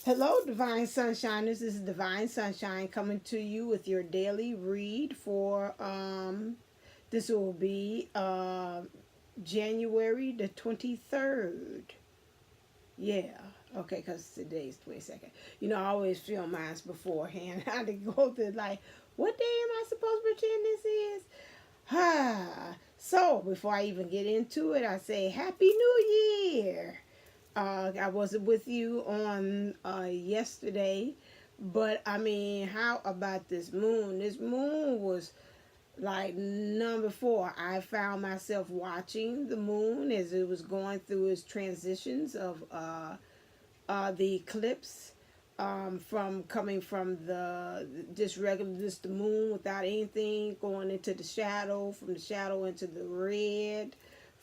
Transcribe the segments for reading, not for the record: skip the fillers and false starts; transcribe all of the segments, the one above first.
Hello, Divine Sunshiners. This is Divine Sunshine coming to you with your daily read for this will be January the 23rd. Yeah. Okay, because today's 22nd. You know, I always film mine beforehand. I had to go through like, what day am I supposed to pretend this is? So before I even get into it, I say Happy New Year. I wasn't with you on yesterday, but I mean, how about this moon? This moon was like number four. I found myself watching the moon as it was going through its transitions of the eclipse. From coming from the just regular just the moon without anything going into the shadow, from the shadow into the red,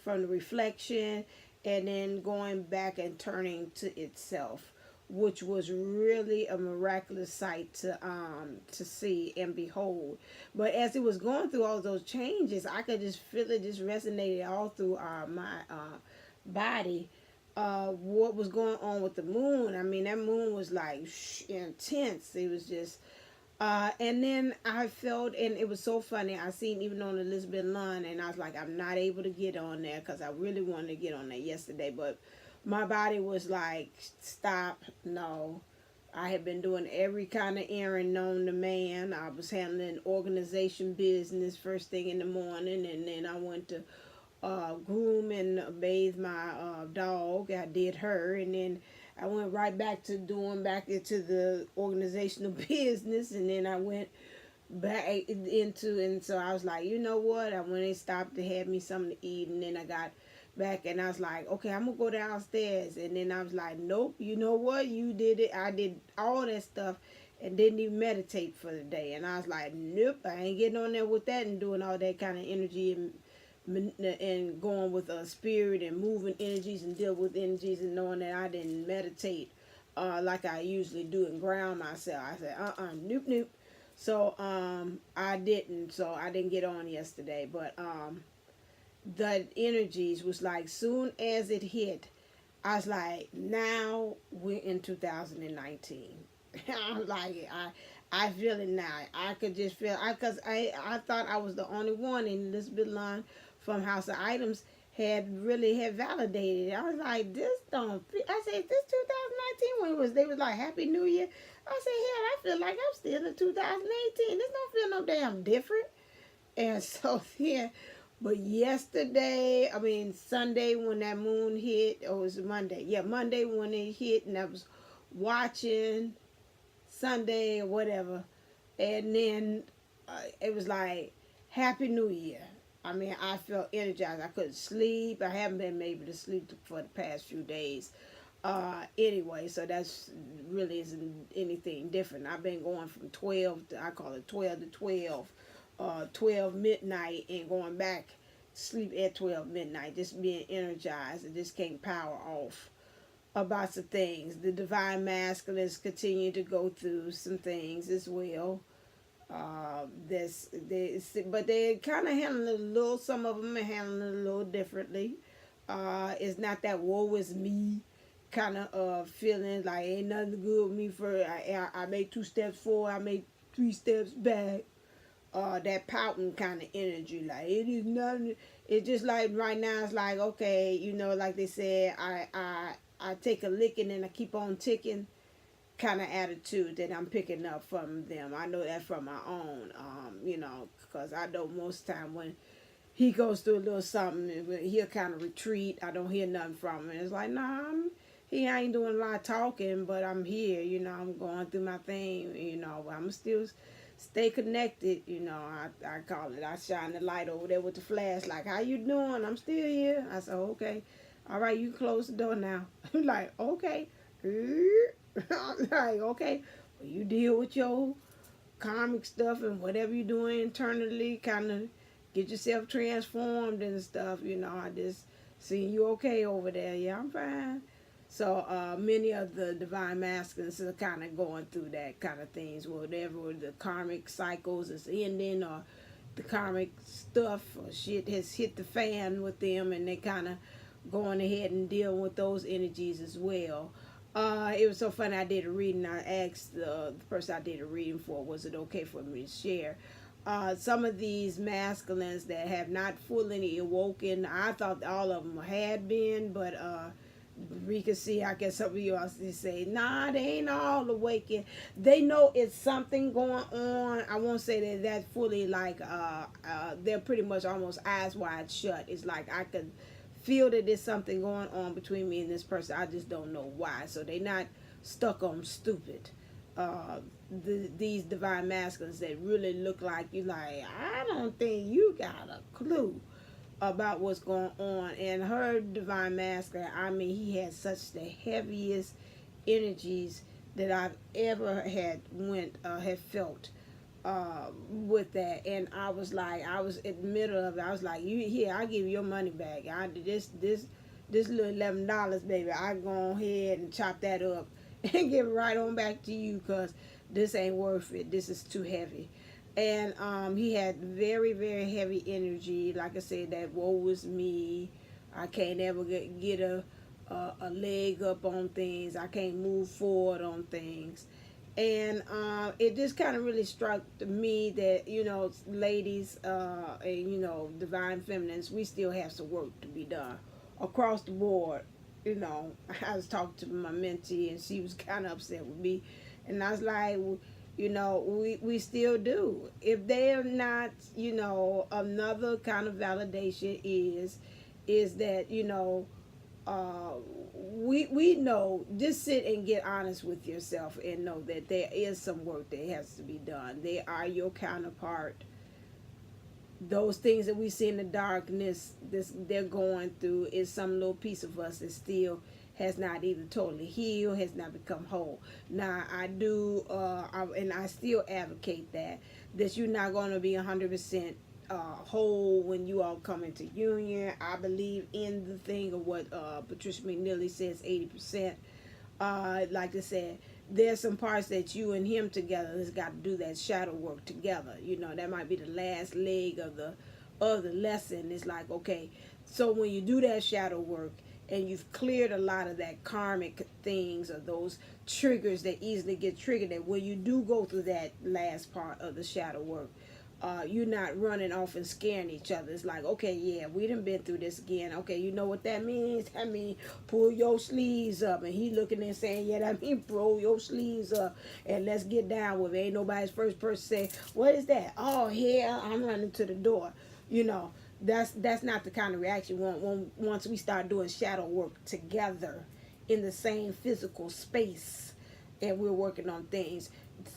from the reflection, and then going back and turning to itself, which was really a miraculous sight to see and behold. But as it was going through all those changes, I could just feel it just resonated all through my body. What was going on with the moon? I mean, that moon was like intense. It was just and then I felt, and it was so funny. I seen even on Elizabeth Lund, and I was like, I'm not able to get on there because I really wanted to get on there yesterday, but my body was like, stop, no. I had been doing every kind of errand known to man. I was handling organization business first thing in the morning, and then I went to groom and bathe my dog. I did her, and then I went right back to doing back into the organizational business, and then I went back into, and so I was like, you know what? I went and stopped to have me something to eat, and then I got back and I was like, okay, I'm gonna go downstairs, and then I was like, nope, you know what? You did it. I did all that stuff and didn't even meditate for the day, and I was like, nope, I ain't getting on there with that and doing all that kind of energy and going with a spirit and moving energies and deal with energies and knowing that I didn't meditate like I usually do and ground myself. I said, nope, nope. So I didn't. So I didn't get on yesterday. But the energies was like soon as it hit, I was like, now we're in 2019. I'm like, I feel it now. I could just feel, because I thought I was the only one in Elizabeth Line from House of Items had validated it. I was like, this don't feel, I said, this 2019 when it was, they was like, Happy New Year. I said, hell, I feel like I'm still in 2018. This don't feel no damn different. And so, yeah, but yesterday, I mean, Sunday when that moon hit, or was it Monday? Yeah, Monday when it hit, and I was watching Sunday or whatever. And then it was like, Happy New Year. I mean, I felt energized. I couldn't sleep. I haven't been able to sleep for the past few days. Anyway, so that's really isn't anything different. I've been going from 12 to, I call it 12 to 12, 12 midnight and going back to sleep at 12 midnight, just being energized and just can't power off about some things. The divine masculines continue to go through some things as well. But they kind of handle it a little. Some of them are handling it a little differently. It's not that woe is me kind of feeling like ain't nothing good with me for I made 2 steps forward, I made 3 steps back. That pouting kind of energy, like it is nothing. It's just like right now. It's like, okay, you know, like they said, I take a licking and I keep on ticking kind of attitude that I'm picking up from them. I know that from my own, you know, because I know most time when he goes through a little something, he'll kind of retreat. I don't hear nothing from him. It's like, nah, he ain't doing a lot of talking, but I'm here, you know, I'm going through my thing, you know, I'm still stay connected, you know, I call it, I shine the light over there with the flash, like, how you doing? I'm still here. I said, okay, all right, you close the door now. I'm like, okay. I'm like, okay, well, you deal with your karmic stuff and whatever you're doing internally, kind of get yourself transformed and stuff. You know, I just seen you okay over there. Yeah, I'm fine. So many of the divine masculines are kind of going through that kind of things, whatever the karmic cycles is ending or the karmic stuff or shit has hit the fan with them, and they kind of going ahead and dealing with those energies as well. It was so funny. I did a reading. I asked the person I did a reading for, was it okay for me to share? Some of these masculines that have not fully awoken, I thought all of them had been, but we can see, I guess some of you also say, nah, they ain't all awakened. They know it's something going on. I won't say that that fully, like, they're pretty much almost eyes wide shut. It's like I could feel that there's something going on between me and this person. I just don't know why. So they not stuck on stupid. These divine masculines that really look like you, like, I don't think you got a clue about what's going on. And her divine masculine, I mean, he had such the heaviest energies that I've ever had felt with that. And I was like, I was in the middle of it. I was like, you here, I give you your money back. This little $11, baby, I go ahead and chop that up and give it right on back to you, because this ain't worth it. This is too heavy. And he had very, very heavy energy. Like I said, that woe is me. I can't ever get a leg up on things. I can't move forward on things. And it just kind of really struck me that, you know, ladies and, you know, divine feminines, we still have some work to be done across the board. You know, I was talking to my mentee, and she was kind of upset with me. And I was like, you know, we still do. If they're not, you know, another kind of validation is that, you know, we know, just sit and get honest with yourself and know that there is some work that has to be done. They are your counterpart. Those things that we see in the darkness, they're going through, is some little piece of us that still has not either totally healed, has not become whole. Now, I do, and I still advocate that you're not going to be 100% whole when you all come into union. I believe in the thing of what Patricia Mcnealy says, 80%. Like I said, there's some parts that you and him together has got to do that shadow work together. You know, that might be the last leg of the lesson. It's like, okay, so when you do that shadow work and you've cleared a lot of that karmic things or those triggers that easily get triggered, that when you do go through that last part of the shadow work, you're not running off and scaring each other. It's like, okay, yeah, we done been through this again. Okay, you know what that means? That means pull your sleeves up. And he looking and saying, yeah, that means pull your sleeves up and let's get down with it. Ain't nobody's first person say, what is that? Oh, yeah, I'm running to the door. You know, that's not the kind of reaction we want once we start doing shadow work together in the same physical space and we're working on things.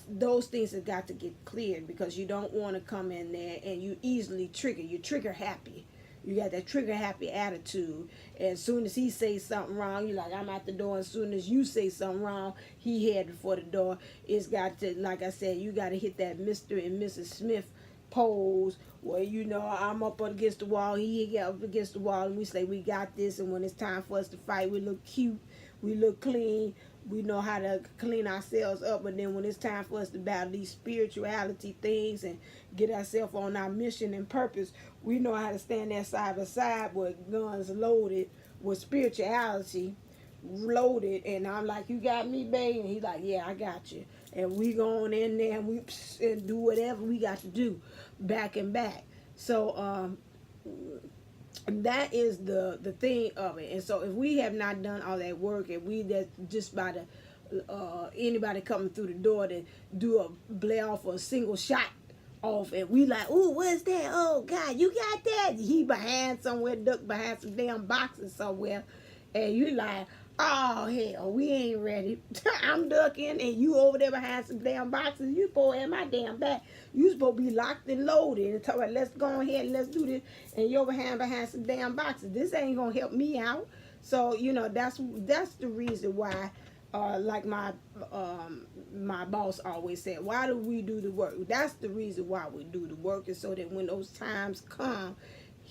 Those things have got to get cleared, because you don't want to come in there and you easily trigger. You trigger happy. You got that trigger happy attitude. And as soon as he says something wrong, you're like, I'm at the door. As soon as you say something wrong, he headed for the door. It's got to, like I said, you got to hit that Mr. and Mrs. Smith pose where, you know, I'm up against the wall, he get up against the wall, and we say, we got this. And when it's time for us to fight, we look cute, we look clean, we know how to clean ourselves up. But then when it's time for us to battle these spirituality things and get ourselves on our mission and purpose, we know how to stand there side by side with guns loaded, with spirituality loaded. And I'm like, you got me, babe? And he's like, yeah, I got you. And we going in there and we and do whatever we got to do, back and back. So that is the thing of it. And so if we have not done all that work, and we that just by the anybody coming through the door to do a blare off a single shot off, and we like, ooh, what's that? Oh God, you got that? He behind somewhere, duck behind some damn boxes somewhere, and you like, oh hell, we ain't ready. I'm ducking, and you over there behind some damn boxes. You supposed to have my damn back. You supposed to be locked and loaded and talk about, let's go ahead and let's do this. And you're behind some damn boxes. This ain't gonna help me out. So you know, that's the reason why. Like my boss always said, why do we do the work? That's the reason why we do the work, is so that when those times come,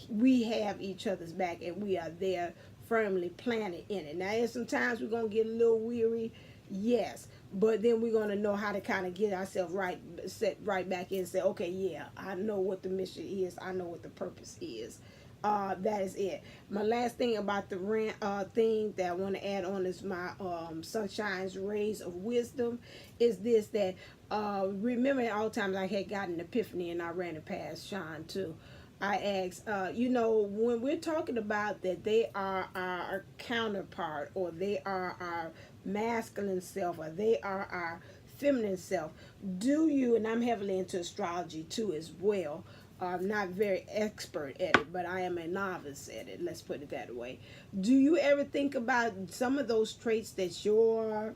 we have each other's back and we are there firmly planted in it. Now, there's sometimes we're going to get a little weary, yes, but then we're going to know how to kind of get ourselves right, set right back in and say, okay, yeah, I know what the mission is. I know what the purpose is. That is it. My last thing about the rant thing that I want to add on is my Sunshine's Rays of Wisdom is this, that remember all the times I had gotten an epiphany and I ran it past Sean too. I asked, you know, when we're talking about that they are our counterpart, or they are our masculine self, or they are our feminine self, do you, and I'm heavily into astrology too as well, I'm not very expert at it, but I am a novice at it, let's put it that way. Do you ever think about some of those traits that your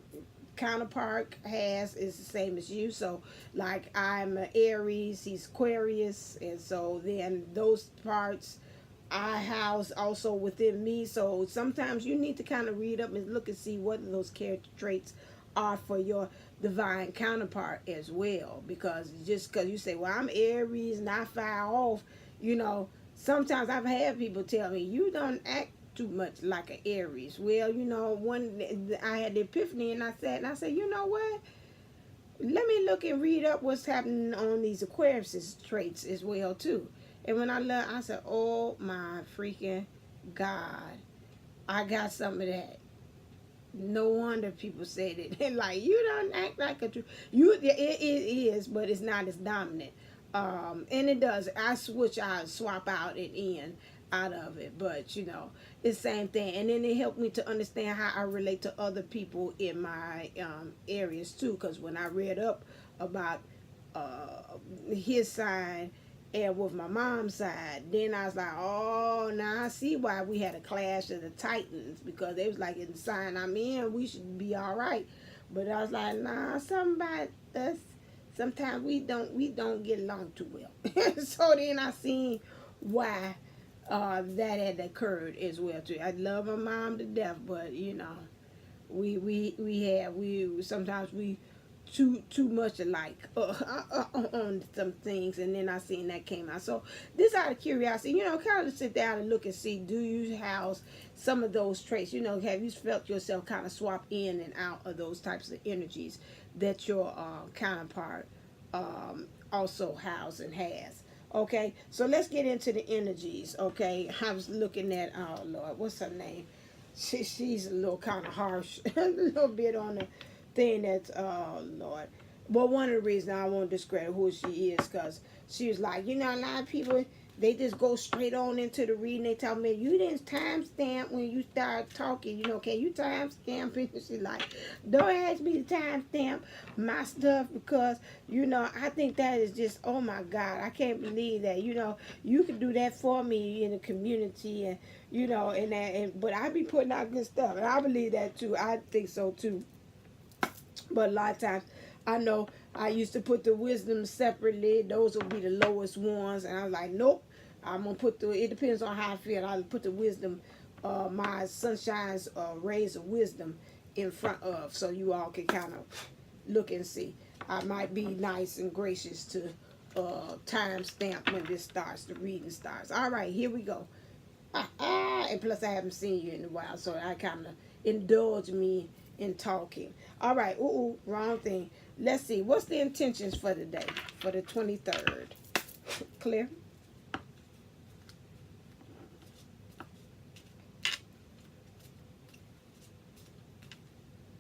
counterpart has is the same as you? So like I'm an Aries, he's Aquarius, and so then those parts I house also within me. So sometimes you need to kind of read up and look and see what those character traits are for your divine counterpart as well, because just because you say, well, I'm Aries and I fire off, you know, sometimes I've had people tell me, you don't act too much like an Aries. Well, you know, one I had the epiphany and I said, you know what, let me look and read up what's happening on these Aquarius traits as well too. And when I said, oh my freaking God, I got some of that. No wonder people said it. And like, you don't act like a true. It is, but it's not as dominant. And it does. I swap out and in out of it. But you know, it's the same thing. And then it helped me to understand how I relate to other people in my areas too. Because when I read up about his side and with my mom's side, then I was like, oh, now I see why we had a clash of the Titans, because they was like, in the sign I'm in, we should be all right. But I was like, nah, something about us, sometimes we don't get along too well. So then I seen why that had occurred as well too. I love my mom to death, but you know, we sometimes we too much alike on some things, and then I seen that came out. So this out of curiosity, you know, kind of sit down and look and see, do you house some of those traits? You know, have you felt yourself kind of swap in and out of those types of energies that your counterpart also house and has? Okay, so let's get into the energies. Okay, I was looking at, oh Lord, what's her name? She's a little kind of harsh, a little bit on the thing that's, oh Lord. But one of the reasons I won't discredit who she is, because she was like, you know, a lot of people, they just go straight on into the reading. They tell me, you didn't timestamp when you start talking, you know, can you timestamp it? And she's like, don't ask me to timestamp my stuff, because, you know, I think that is just, oh my God, I can't believe that, you know, you can do that for me in the community, and, you know, and that, but I be putting out good stuff, and I believe that too. I think so too. But a lot of times, I know I used to put the wisdom separately. Those would be the lowest ones. And I was like, nope. I'm going to put it depends on how I feel. I'll put the wisdom, my Sunshine's Rays of Wisdom in front of, so you all can kind of look and see. I might be nice and gracious to time stamp when this starts, the reading starts. All right, here we go. And plus I haven't seen you in a while, so I kind of indulge me in talking. All right, wrong thing. Let's see, what's the intentions for the day, for the 23rd? Clear?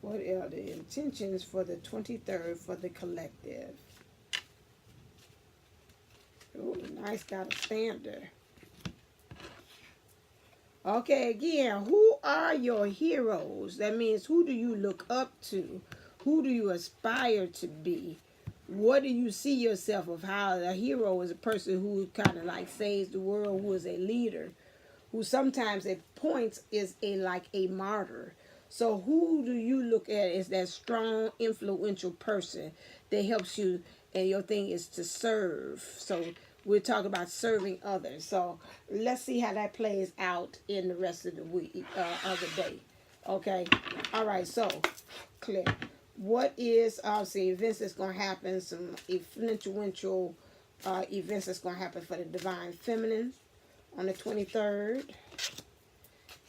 What are the intentions for the 23rd for the collective? Oh, nice, got a standard. Okay, again, who are your heroes? That means, who do you look up to? Who do you aspire to be? What do you see yourself of? How a hero is a person who kind of like saves the world, who is a leader, who sometimes at points is like a martyr. So who do you look at as that strong, influential person that helps you, and your thing is to serve? So we're talking about serving others. So let's see how that plays out in the rest of the week, of the day. Okay. All right. So clear. What is obviously events that's going to happen? Some influential events that's going to happen for the divine feminine on the 23rd.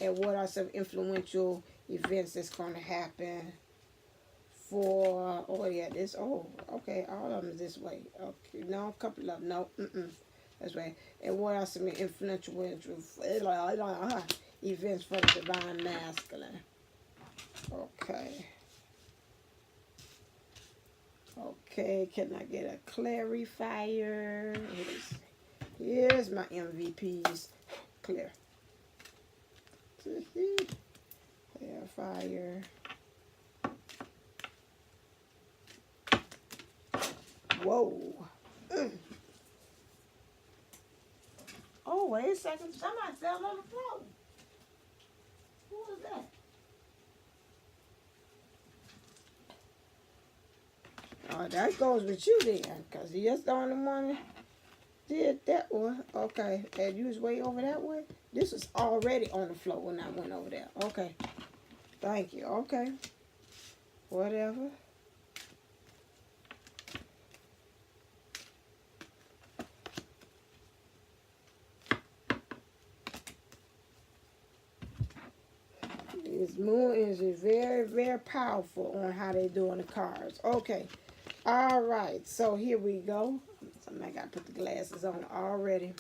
And what are some influential events that's going to happen for, okay, all of them is this way. Okay, no, a couple of them, no, That's right. And what are some influential events for the divine masculine? Okay. Okay, can I get a clarifier? Here's my MVPs. Clear. Clarifier. Whoa. Oh, wait a second. Somebody fell on the floor. Who was that? Oh, that goes with you then, because you're the only one that did that one. Okay, and you was way over that way? This was already on the floor when I went over there. Okay, thank you. Okay, whatever. This moon is very, very powerful on how they doing the cards. Okay. All right. So here we go. I got to put the glasses on already.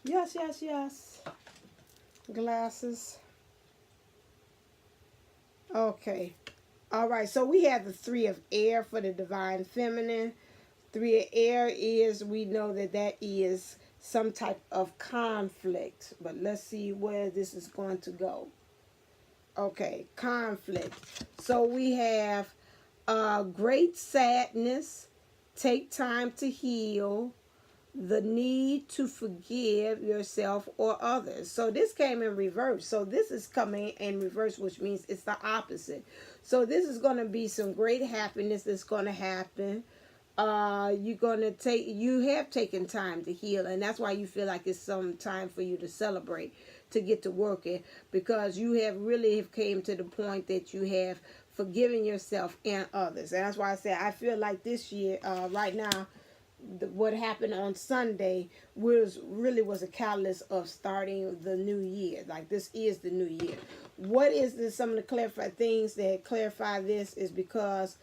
Yes, yes, yes. Glasses. Okay. All right. So we have the 3 of air for the divine feminine. 3 of air is, we know that that is some type of conflict. But let's see where this is going to go. Okay, conflict. So we have great sadness, take time to heal, the need to forgive yourself or others. So this came in reverse. So this is coming in reverse, which means it's the opposite. So this is going to be some great happiness that's going to happen. You have taken time to heal, and that's why you feel like it's some time for you to celebrate, to get to working, because you have came to the point that you have forgiven yourself and others. And that's why I say I feel like this year, right now, what happened on Sunday was a catalyst of starting the new year. Like, this is the new year. What is this? Some of the things that clarify this is because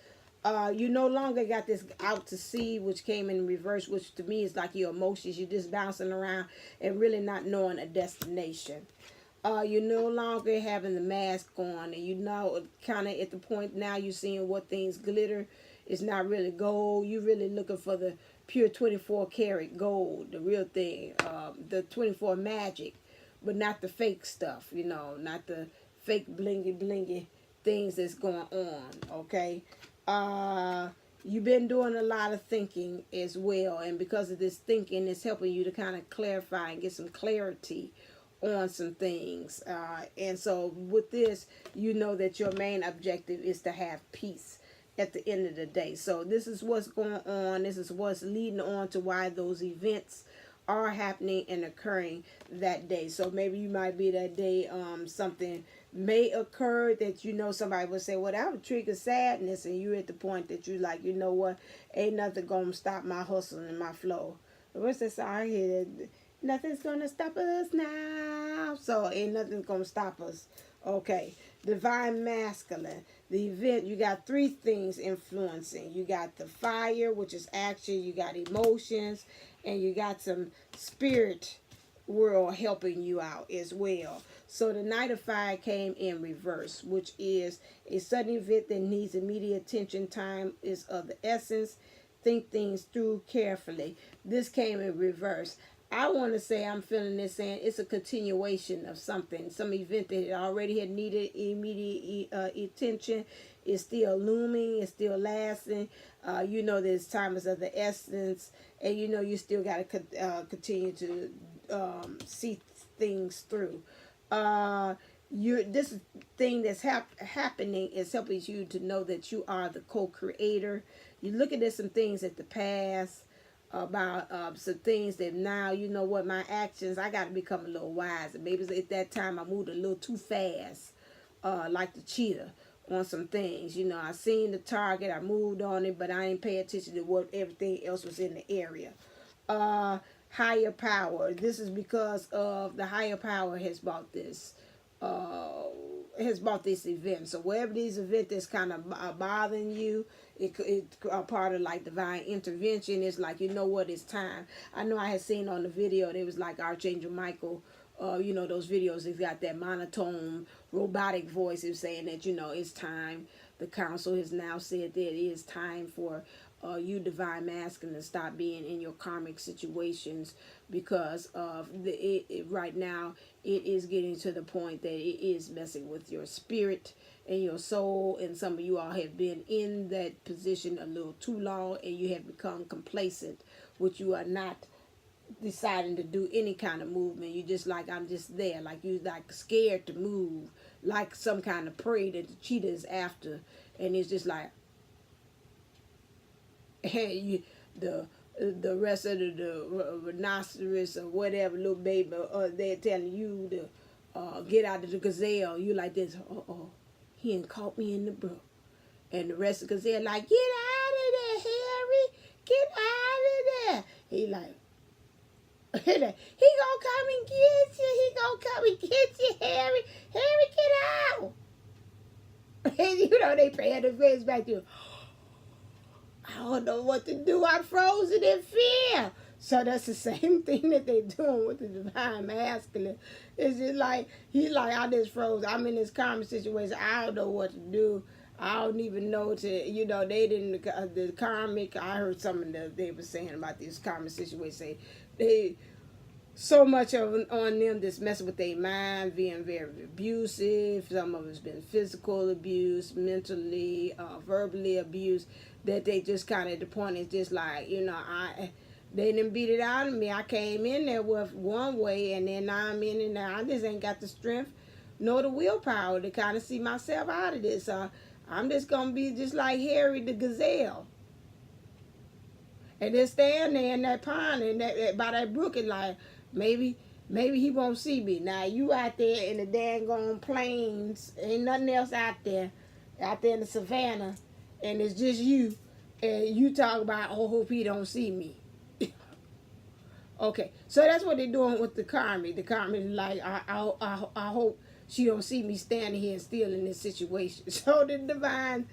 you no longer got this out to sea, which came in reverse, which to me is like your emotions. You're just bouncing around and really not knowing a destination. You're no longer having the mask on, and you know, kind of at the point now you're seeing what things glitter. It's not really gold. You're really looking for the pure 24 karat gold, the real thing, the 24 magic, but not the fake stuff, you know, not the fake blingy things that's going on, okay? You've been doing a lot of thinking as well, and because of this thinking, it's helping you to kind of clarify and get some clarity on some things. And so with this, you know that your main objective is to have peace at the end of the day. So this is what's going on. This is what's leading on to why those events are happening and occurring that day. So maybe you might be that day, something may occur that, you know, somebody would say, well, that would trigger sadness, and you're at the point that you like, you know what, ain't nothing gonna stop my hustle and my flow. What's that song here? Nothing's gonna stop us now. So ain't nothing gonna stop us. Okay. Divine masculine. The event, you got 3 things influencing. You got the fire, which is action. You got emotions, and you got some spirit world helping you out as well. So the Knight of Fire came in reverse, which is a sudden event that needs immediate attention. Time is of the essence. Think things through carefully. This came in reverse. I want to say, I'm feeling this saying it's a continuation of something. Some event that already had needed immediate attention is still looming, it's still lasting. You know this time is of the essence, and you know you still got to continue to see things through. This thing that's happening is helping you to know that you are the co-creator. You look at some things at the past, about some things that now, you know what, my actions, I got to become a little wiser. Maybe at that time I moved a little too fast, like the cheetah on some things. You know, I seen the target, I moved on it, but I ain't pay attention to what everything else was in the area. Higher power. This is because of the higher power has brought this has brought this event. So wherever this event is kind of bothering you, it's a part of like divine intervention. It's like, you know what, it's time. I know I had seen on the video, it was like Archangel Michael, you know, those videos, they've got that monotone, robotic voice is saying that, you know, it's time. The council has now said that it is time for you divine masculine to stop being in your karmic situations, because of right now it is getting to the point that it is messing with your spirit and your soul, and some of you all have been in that position a little too long, and you have become complacent, which you are not deciding to do any kind of movement. You just like, I'm just there, like you like scared to move, like some kind of prey that the cheetah is after, and it's just like, hey, you, the rest of the rhinoceros or whatever little baby, they're telling you to get out of the gazelle. You like this, he ain't caught me in the brook. And the rest of the gazelle like, get out of there, Harry, get out of there. He like, he gonna come and get you, he gonna come and get you, Harry, get out. And you know, they paying the face back to you. I don't know what to do. I'm frozen in fear. So that's the same thing that they're doing with the divine masculine. It's just like, he's like, I just froze. I'm in this karmic situation. I don't know what to do. I don't even know to, you know, they didn't, the karmic, I heard something that they were saying about this karmic situation. Say they, so much on them that's messing with their mind, being very abusive. Some of it's been physical abuse, mentally, verbally abuse, that they just kind of, at the point is just like, you know, they didn't beat it out of me. I came in there with one way, and then now I'm in there. I just ain't got the strength nor the willpower to kind of see myself out of this. I'm just going to be just like Harry the gazelle. And just stand there in that pond and that by that brook and like, maybe he won't see me. Now you out there in the dang plains, ain't nothing else out there in the savannah, and it's just you, and you talk about, oh, hope he don't see me. Okay, so that's what they're doing with the karmic. The karmic is like, I hope she don't see me standing here still in this situation. So the divine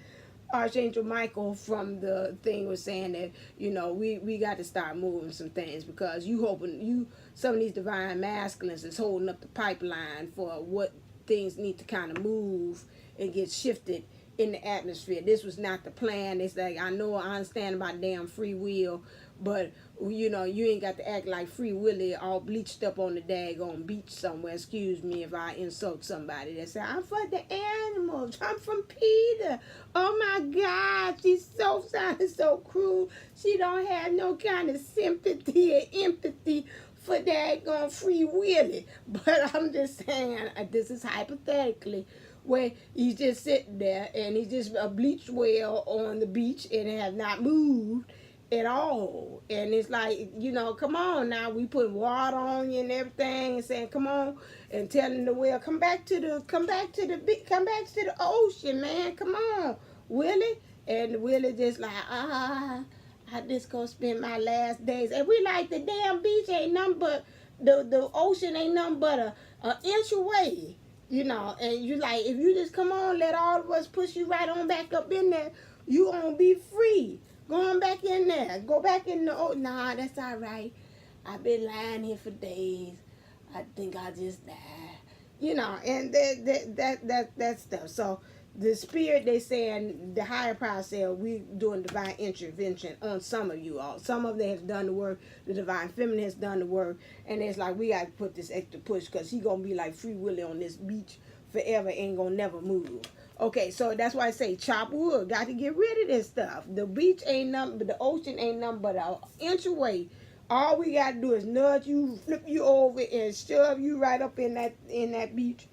Archangel Michael from the thing was saying that, you know, we got to start moving some things, because some of these divine masculines is holding up the pipeline for what things need to kind of move and get shifted in the atmosphere. This was not the plan. It's like, I understand about damn free will, but you know, you ain't got to act like Free Willy all bleached up on the daggone beach somewhere. Excuse me if I insult somebody that say, I'm for the animals, I'm from Peter. Oh my God, she's sounding so cruel. She don't have no kind of sympathy or empathy for daggone Free Willy. But I'm just saying, this is hypothetically, where he's just sitting there and he's just a bleached whale on the beach and have not moved at all. And it's like, you know, come on now, we put water on you and everything and saying, come on, and telling the whale, come back to the ocean, man, come on, Willie. And Willie just like, I just gonna spend my last days. And we like, the damn beach ain't nothing but, the ocean ain't nothing but a inch away. You know, and you like, if you just come on, let all of us push you right on back up in there, you gonna be free. Going back in there. Go back in the, nah, that's all right. I've been lying here for days. I think I just died. You know, and that stuff. So the spirit, they saying, the higher power said, we doing divine intervention on some of you all. Some of them have done the work. The divine feminine has done the work. And it's like, we got to put this extra push, because he going to be like Free Willy on this beach forever, ain't going to never move. Okay, so that's why I say chop wood. Got to get rid of this stuff. The beach ain't nothing, but the ocean ain't nothing but an inch away. All we got to do is nudge you, flip you over, and shove you right up in that beach,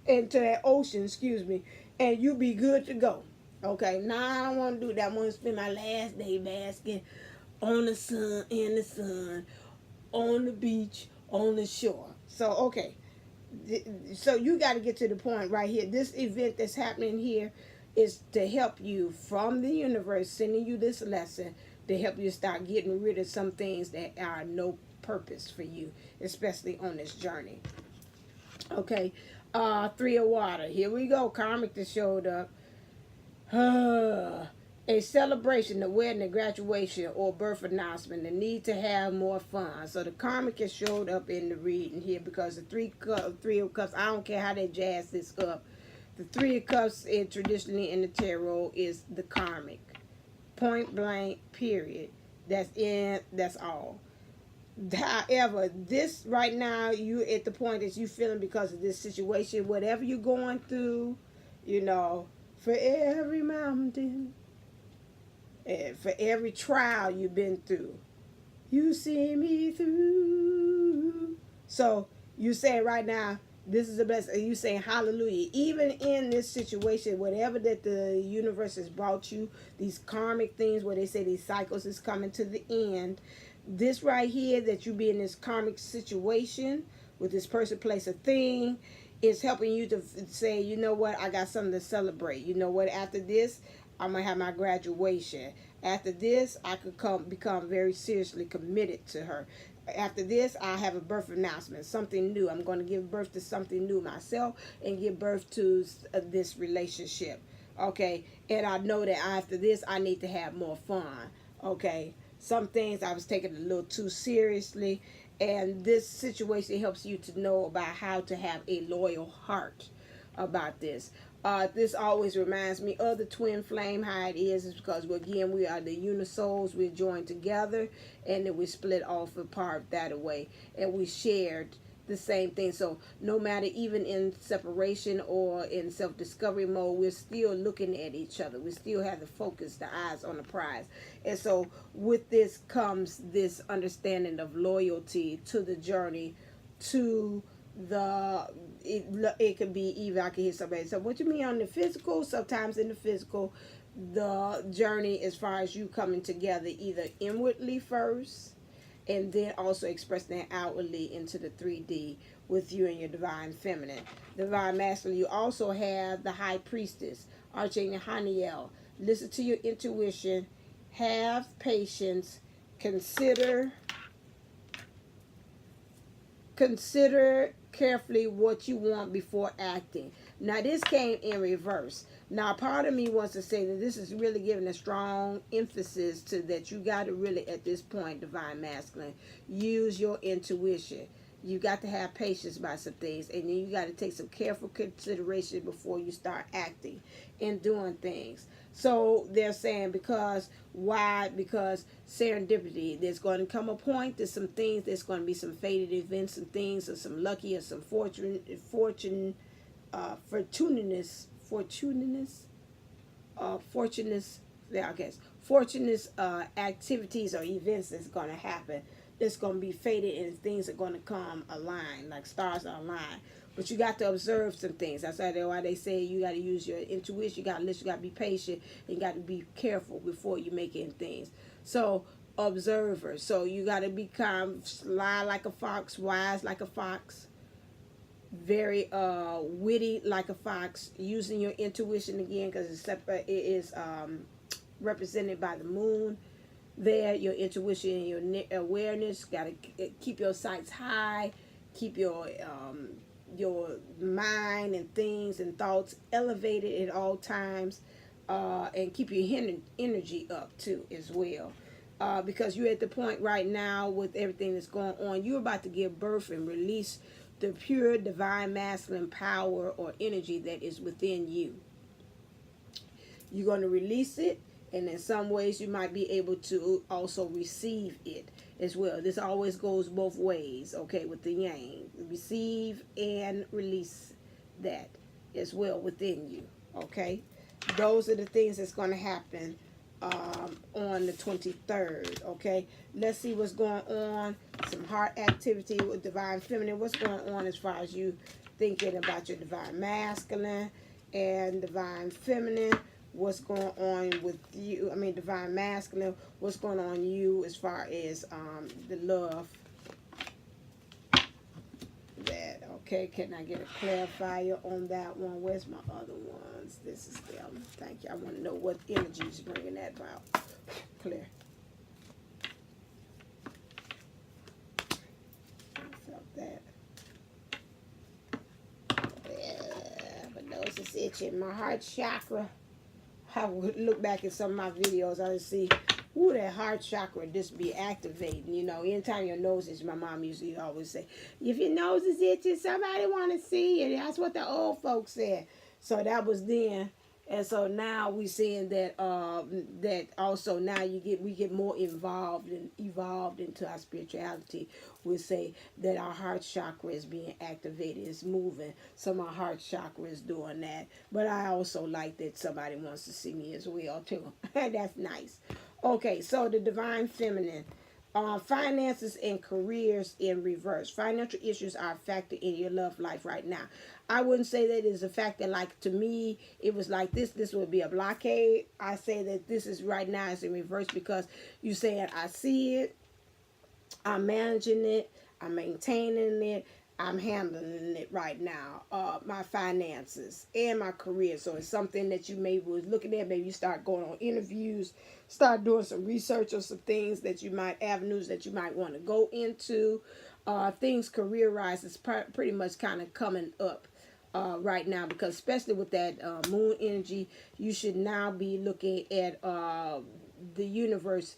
into that ocean, excuse me, and you be good to go. Okay, now I don't want to do that. I want to spend my last day basking on the sun, in the sun, on the beach, on the shore. So, okay. So you got to get to the point right here. This event that's happening here is to help you from the universe, sending you this lesson to help you start getting rid of some things that are no purpose for you, especially on this journey. Okay. Three of water. Here we go. Karmic that showed up. A celebration, a wedding, a graduation, or birth announcement. The need to have more fun. So the karmic has showed up in the reading here because the three of cups. I don't care how they jazz this up. The three of cups, traditionally in the tarot, is the karmic. Point blank. Period. That's all. However, this right now, you at the point that you feeling because of this situation, whatever you're going through, you know, for every mountain, and for every trial you've been through, you see me through. So you say right now, this is the best. You saying hallelujah. Even in this situation, whatever that the universe has brought you, these karmic things where they say these cycles is coming to the end. This right here, that you be in this karmic situation with this person, place, a thing, is helping you to say, you know what, I got something to celebrate. You know what, after this, I'm going to have my graduation. After this, I could become very seriously committed to her. After this, I have a birth announcement, something new. I'm going to give birth to something new myself and give birth to this relationship. Okay, and I know that after this, I need to have more fun. Okay. Some things I was taking a little too seriously, and this situation helps you to know about how to have a loyal heart about this. This always reminds me of the twin flame, how it is because, again, we are the unisouls. We're joined together, and then we split off apart that way, and we shared the same thing. So no matter, even in separation or in self-discovery mode, we're still looking at each other. We still have the focus, the eyes on the prize. And so with this comes this understanding of loyalty to the journey, to the it could be, even I can hear somebody say, what you mean on the physical? Sometimes in the physical, the journey as far as you coming together either inwardly first, and then also expressing that outwardly into the 3D with you and your divine feminine. Divine masculine, you also have the high priestess, Archangel Haniel. Listen to your intuition. Have patience. Consider carefully what you want before acting. Now, this came in reverse. Now, part of me wants to say that this is really giving a strong emphasis to that you got to really, at this point, divine masculine, use your intuition. You got to have patience about some things, and then you got to take some careful consideration before you start acting and doing things. So they're saying, because why? Because serendipity. There's going to come a point. There's some things. There's going to be some fated events, some things, or some lucky, or some fortunateness, yeah, I guess, fortunate activities or events that's going to happen. It's going to be fated, and things are going to come aligned, like stars are aligned. But you got to observe some things. That's why they say you got to use your intuition. You got to listen. You got to be patient. And you got to be careful before you make any things. So, observer. So you got to become sly like a fox, wise like a fox, very witty like a fox, using your intuition again, because it is represented by the moon. There, your intuition and your awareness, got to keep your sights high, keep your mind and things and thoughts elevated at all times, and keep your energy up too as well, because you're at the point right now with everything that's going on. You're about to give birth and release the pure divine masculine power or energy that is within you. You're going to release it, and in some ways you might be able to also receive it as well. This always goes both ways, okay, with the yang. Receive and release that as well within you, okay? Those are the things that's going to happen on the 23rd, okay? Let's see what's going on. Some heart activity with divine feminine. What's going on as far as you thinking about your divine masculine and divine feminine? What's going on with you? I mean, divine masculine. What's going on you as far as the love? That, okay, can I get a clarifier on that one? Where's my other ones? This is them. Thank you. I want to know what energy is bringing that about. Clear. I felt that. Yeah. is itching. My heart chakra. I would look back at some of my videos. I would see, ooh, that heart chakra just be activating. You know, anytime your nose is, my mom usually always say, if your nose is itching, somebody want to see it. That's what the old folks said. So that was then. And so now we seeing that that also now we get more involved and evolved into our spirituality. We say that our heart chakra is being activated, it's moving. So my heart chakra is doing that. But I also like that somebody wants to see me as well too. That's nice. Okay, so the divine feminine. Finances and careers in reverse. Financial issues are a factor in your love life right now. I wouldn't say that is a factor. Like, to me, it was like this would be a blockade. I say that this is right now is in reverse because you saying I see it, I'm managing it, I'm maintaining it, I'm handling it right now. My finances and my career. So it's something that you maybe was looking at. Maybe you start going on interviews, start doing some research or some things that you might, avenues that you might want to go into. Things career-wise is pretty much kind of coming up right now, because especially with that moon energy, you should now be looking at the universe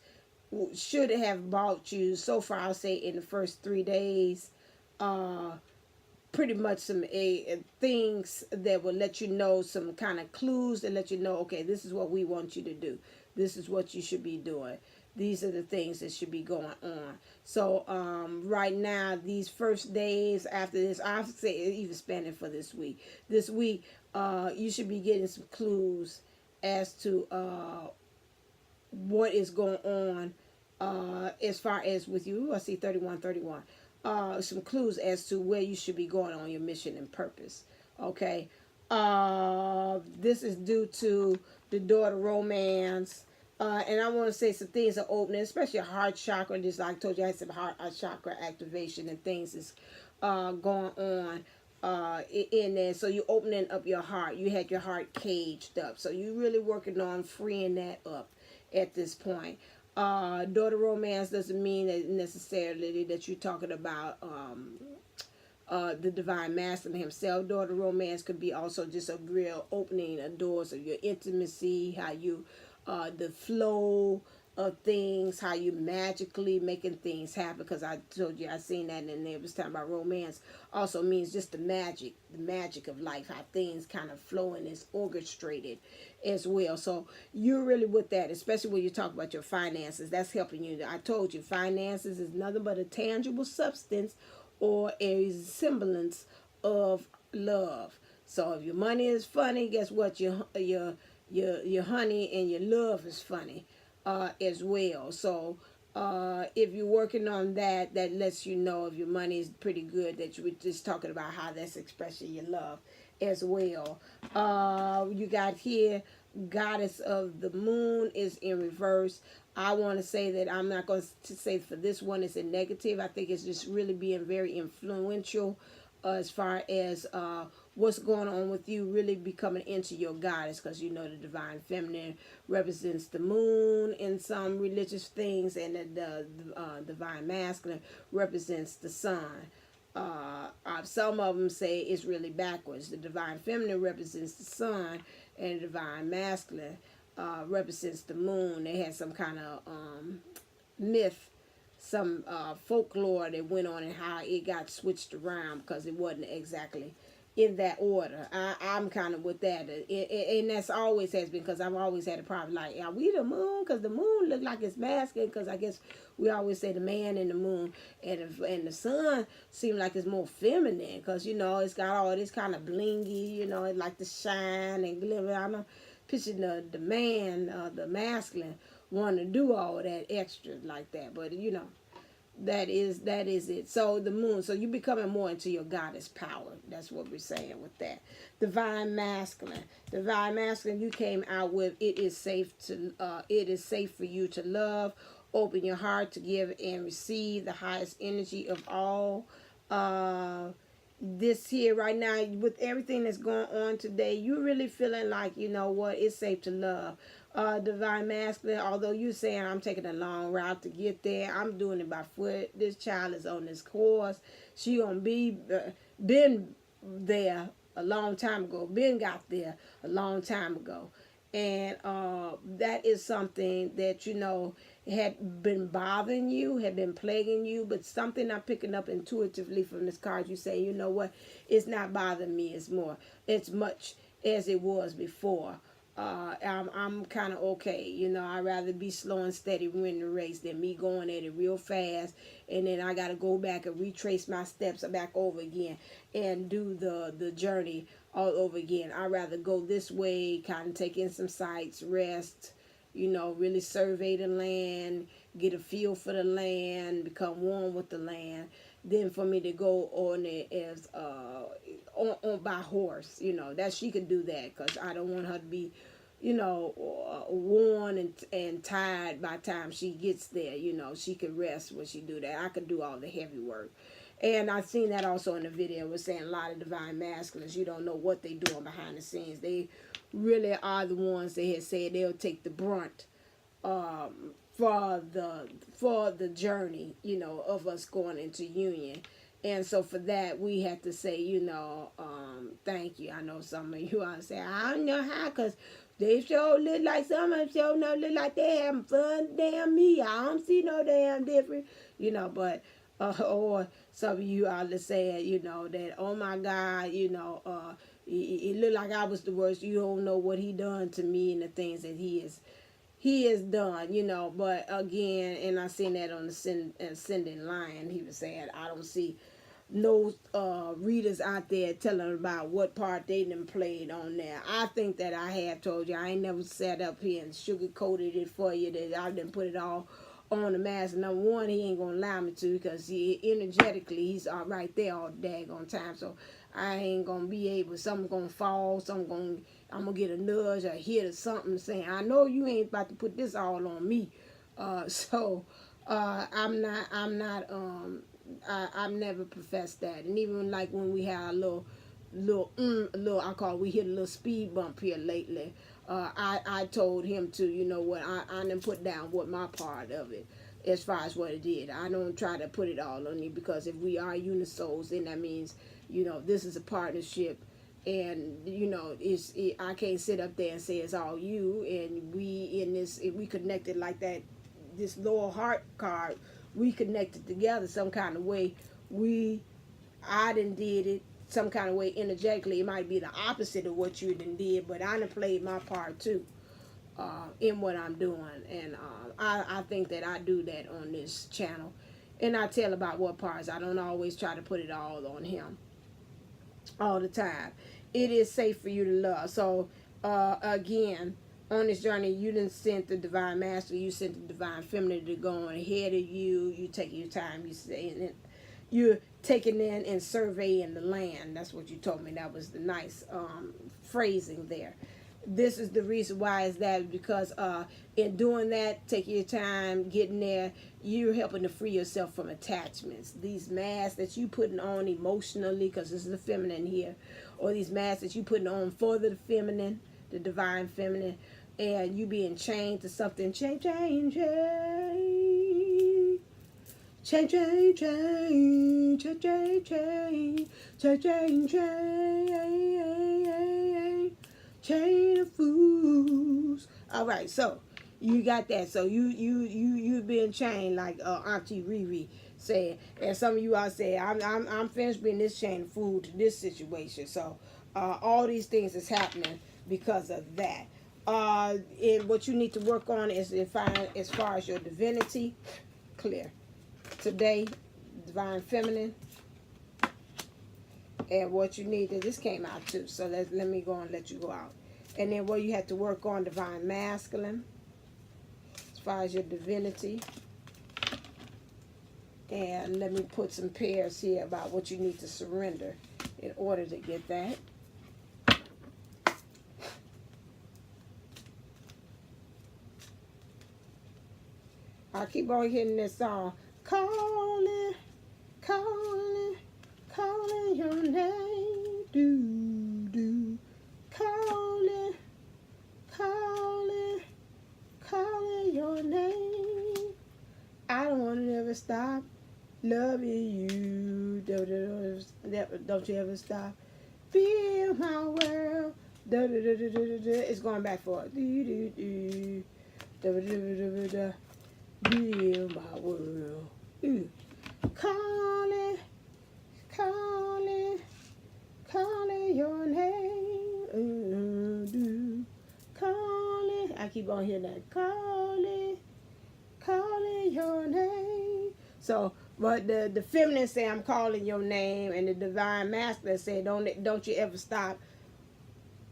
should have brought you so far. I'll say in the first 3 days, pretty much some things that will let you know, some kind of clues that let you know, okay, this is what we want you to do. This is what you should be doing. These are the things that should be going on. So right now, these first days after this, I'll say even spanning for this week. This week, you should be getting some clues as to what is going on as far as with you. I see 3131. Some clues as to where you should be going on your mission and purpose. Okay. This is due to the daughter romance. And I want to say some things are opening, especially heart chakra. Just like I told you, I had some heart chakra activation and things is going on in there. So you're opening up your heart. You had your heart caged up. So you're really working on freeing that up at this point. Daughter romance doesn't mean that necessarily that you're talking about the divine masculine himself. Daughter romance could be also just a real opening of doors of your intimacy, how you the flow of things, how you magically making things happen. Because I told you I seen that, and it was talking about romance also means just the magic of life, how things kind of flow and is orchestrated as well. So you're really with that, especially when you talk about your finances. That's helping you. I told you finances is nothing but a tangible substance or a semblance of love. So if your money is funny, guess what? Your honey and your love is funny as well. So if you're working on that, that lets you know if your money is pretty good, that you were just talking about how that's expressing your love as well. You got here, goddess of the moon is in reverse. I want to say that I'm not going to say for this one it's a negative. I think it's just really being very influential as far as what's going on with you really becoming into your goddess, because you know the divine feminine represents the moon in some religious things, and the divine masculine represents the sun. Some of them say it's really backwards. The divine feminine represents the sun, and the divine masculine represents the moon. They had some kind of myth, some folklore that went on, and how it got switched around because it wasn't exactly in that order. I'm kind of with that, and that's always has been, because I've always had a problem like, are we the moon? Because the moon look like it's masculine, because I guess we always say the man and the moon, and the sun seem like it's more feminine, because you know it's got all this kind of blingy, you know, it like to shine and glimmer. I'm picturing the man, the masculine, want to do all that extra like that, but you know, that is it. So the moon, so you becoming more into your goddess power. That's what we're saying with that. Divine masculine, you came out with, it is safe for you to love, open your heart to give and receive the highest energy of all. This here right now, with everything that's going on today, you really feeling like, you know what, it's safe to love. Divine masculine, although you saying I'm taking a long route to get there, I'm doing it by foot. This child is on this course. She gonna be been there a long time ago. Ben got there a long time ago. And that is something that, you know, had been bothering you, had been plaguing you, but something I'm picking up intuitively from this card. You say, you know what, it's not bothering me it's much as it was before. I'm kind of okay. You know, I'd rather be slow and steady winning the race than me going at it real fast. And then I got to go back and retrace my steps back over again and do the journey all over again. I'd rather go this way, kind of take in some sights, rest, you know, really survey the land, get a feel for the land, become one with the land. Then for me to go on it as on by horse, you know, that she could do that, because I don't want her to be, you know, worn and tired by the time she gets there. You know, she could rest when she do that. I could do all the heavy work. And I've seen that also in the video. Was saying a lot of divine masculines, you don't know what they doing behind the scenes. They really are the ones that had said they'll take the brunt for the journey, you know, of us going into union. And so for that, we have to say, you know, thank you. I know some of you are saying, I don't know how, because they sure look like, some of them sure no look like they having fun. Damn me, I don't see no damn different, you know. But or some of you are saying, you know, that, oh my God, you know, it looked like I was the worst. You don't know what he done to me and the things that he has done, you know. But again, and I seen that on the Ascending Lion, he was saying, I don't see no readers out there telling about what part they done played on there. I think that I have told you. I ain't never sat up here and sugar-coated it for you, that I done put it all on the mask. Number one, he ain't gonna allow me to, because energetically he's all right there all daggone time. So I ain't gonna be able, something's gonna fall, I'm gonna get a nudge or hit or something saying, I know you ain't about to put this all on me. I've never professed that. And even like when we had a we hit a little speed bump here lately. I told him to, you know what, I didn't put down what my part of it, as far as what it did. I don't try to put it all on you, because if we are unisouls, then that means, you know, this is a partnership. And, you know, I can't sit up there and say it's all you. And if we connected like that, this lower heart card, we connected together some kind of way. I done did it some kind of way energetically. It might be the opposite of what you done did, but I done played my part too in what I'm doing. And I think that I do that on this channel. And I tell about what parts. I don't always try to put it all on him all the time. It is safe for you to love. So again, on this journey, you didn't send the divine master, you sent the divine feminine to go on ahead of you. You taking your time, you're taking in and surveying the land. That's what you told me. That was the nice phrasing there. This is the reason why is that, because in doing that, taking your time, getting there, you're helping to free yourself from attachments. These masks that you putting on emotionally, because this is the feminine here, or these masks that you putting on for the feminine, the divine feminine, and you being chained to something. Change. Chain of fools. All right, so you got that. So you been chained, like Auntie Riri said, and some of you all say, I'm finished being this chain of fool to this situation. So all these things is happening because of that. And what you need to work on is define as far as your divinity. Clear. Today, divine feminine. And what you need, that this came out too. So let me go and let you go out. And then what you have to work on, divine masculine. As far as your divinity. And let me put some pairs here about what you need to surrender in order to get that. I keep on hitting this song. Calling, calling, calling your name. Do. Calling, calling, calling your name. I don't want to ever stop loving you. Don't you ever stop Build my world. It's going back for it. Build my world. Calling, calling, calling your name. Calling. I keep on hearing that. Calling, calling your name. So, but the feminine say, I'm calling your name, and the divine masculine say, don't you ever stop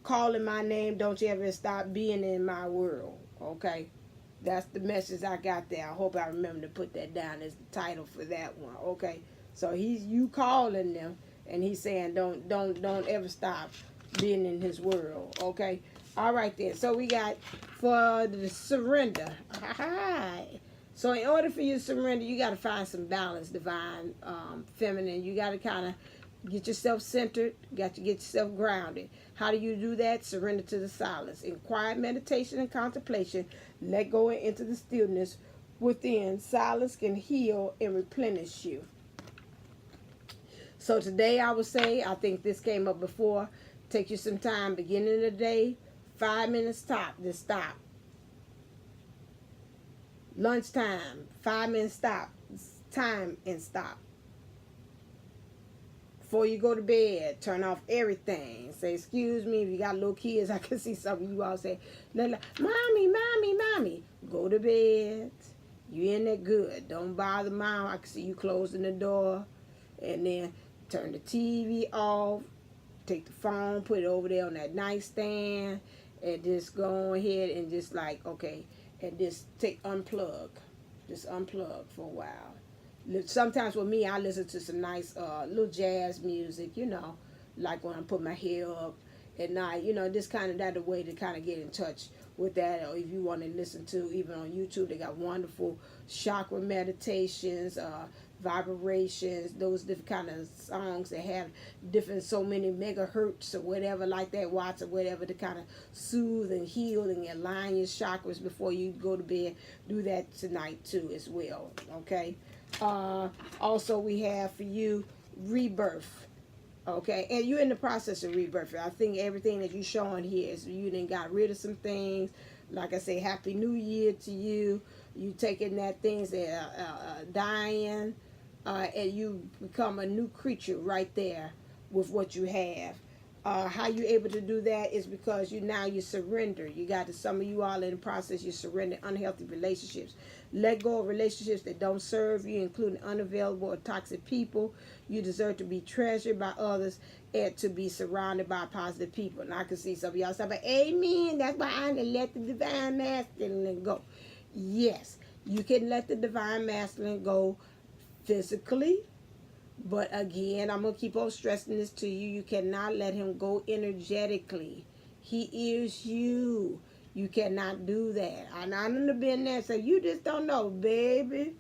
calling my name. Don't you ever stop being in my world. Okay, that's the message I got there. I hope I remember to put that down as the title for that one. Okay, so you calling them, and he's saying don't ever stop being in his world. Okay, all right then. So we got for the surrender. So in order for you to surrender, you got to find some balance, divine feminine. You got to kind of get yourself centered. Got to get yourself grounded. How do you do that? Surrender to the silence. In quiet meditation and contemplation, let go and enter the stillness within. Silence can heal and replenish you. So today I would say, I think this came up before, take you some time, beginning of the day, 5 minutes stop, just stop. Lunchtime, 5 minutes stop, time and stop. Before you go to bed, turn off everything. Say, excuse me, if you got little kids, I can see some of you all say, Mommy, Mommy, Mommy. Go to bed. You in there good. Don't bother Mom. I can see you closing the door. And then turn the TV off. Take the phone, put it over there on that nightstand. And just go ahead and just like, okay. And just unplug. Just unplug for a while. Sometimes with me, I listen to some nice little jazz music, you know, like when I put my hair up at night, you know, this kind of that a way to kind of get in touch with that. Or if you want to listen to, even on YouTube, they got wonderful chakra meditations, vibrations, those different kind of songs that have different so many megahertz or whatever like that, watts or whatever, to kind of soothe and heal and align your chakras before you go to bed. Do that tonight too as well, okay? Also we have for you rebirth, okay, and you're in the process of rebirth. I think everything that you're showing here is you done got rid of some things. Like I say, Happy New Year to you. You taking that things that dying, and you become a new creature right there with what you have. How you able to do that is because you surrender. You got to, some of you all in the process, you surrender unhealthy relationships. Let go of relationships that don't serve you, including unavailable or toxic people. You deserve to be treasured by others and to be surrounded by positive people. And I can see some of y'all say, amen, that's why I let the divine masculine go. Yes, you can let the divine masculine go physically. But again, I'm going to keep on stressing this to you. You cannot let him go energetically. He is you. You cannot do that. And I done been there and say, you just don't know, baby.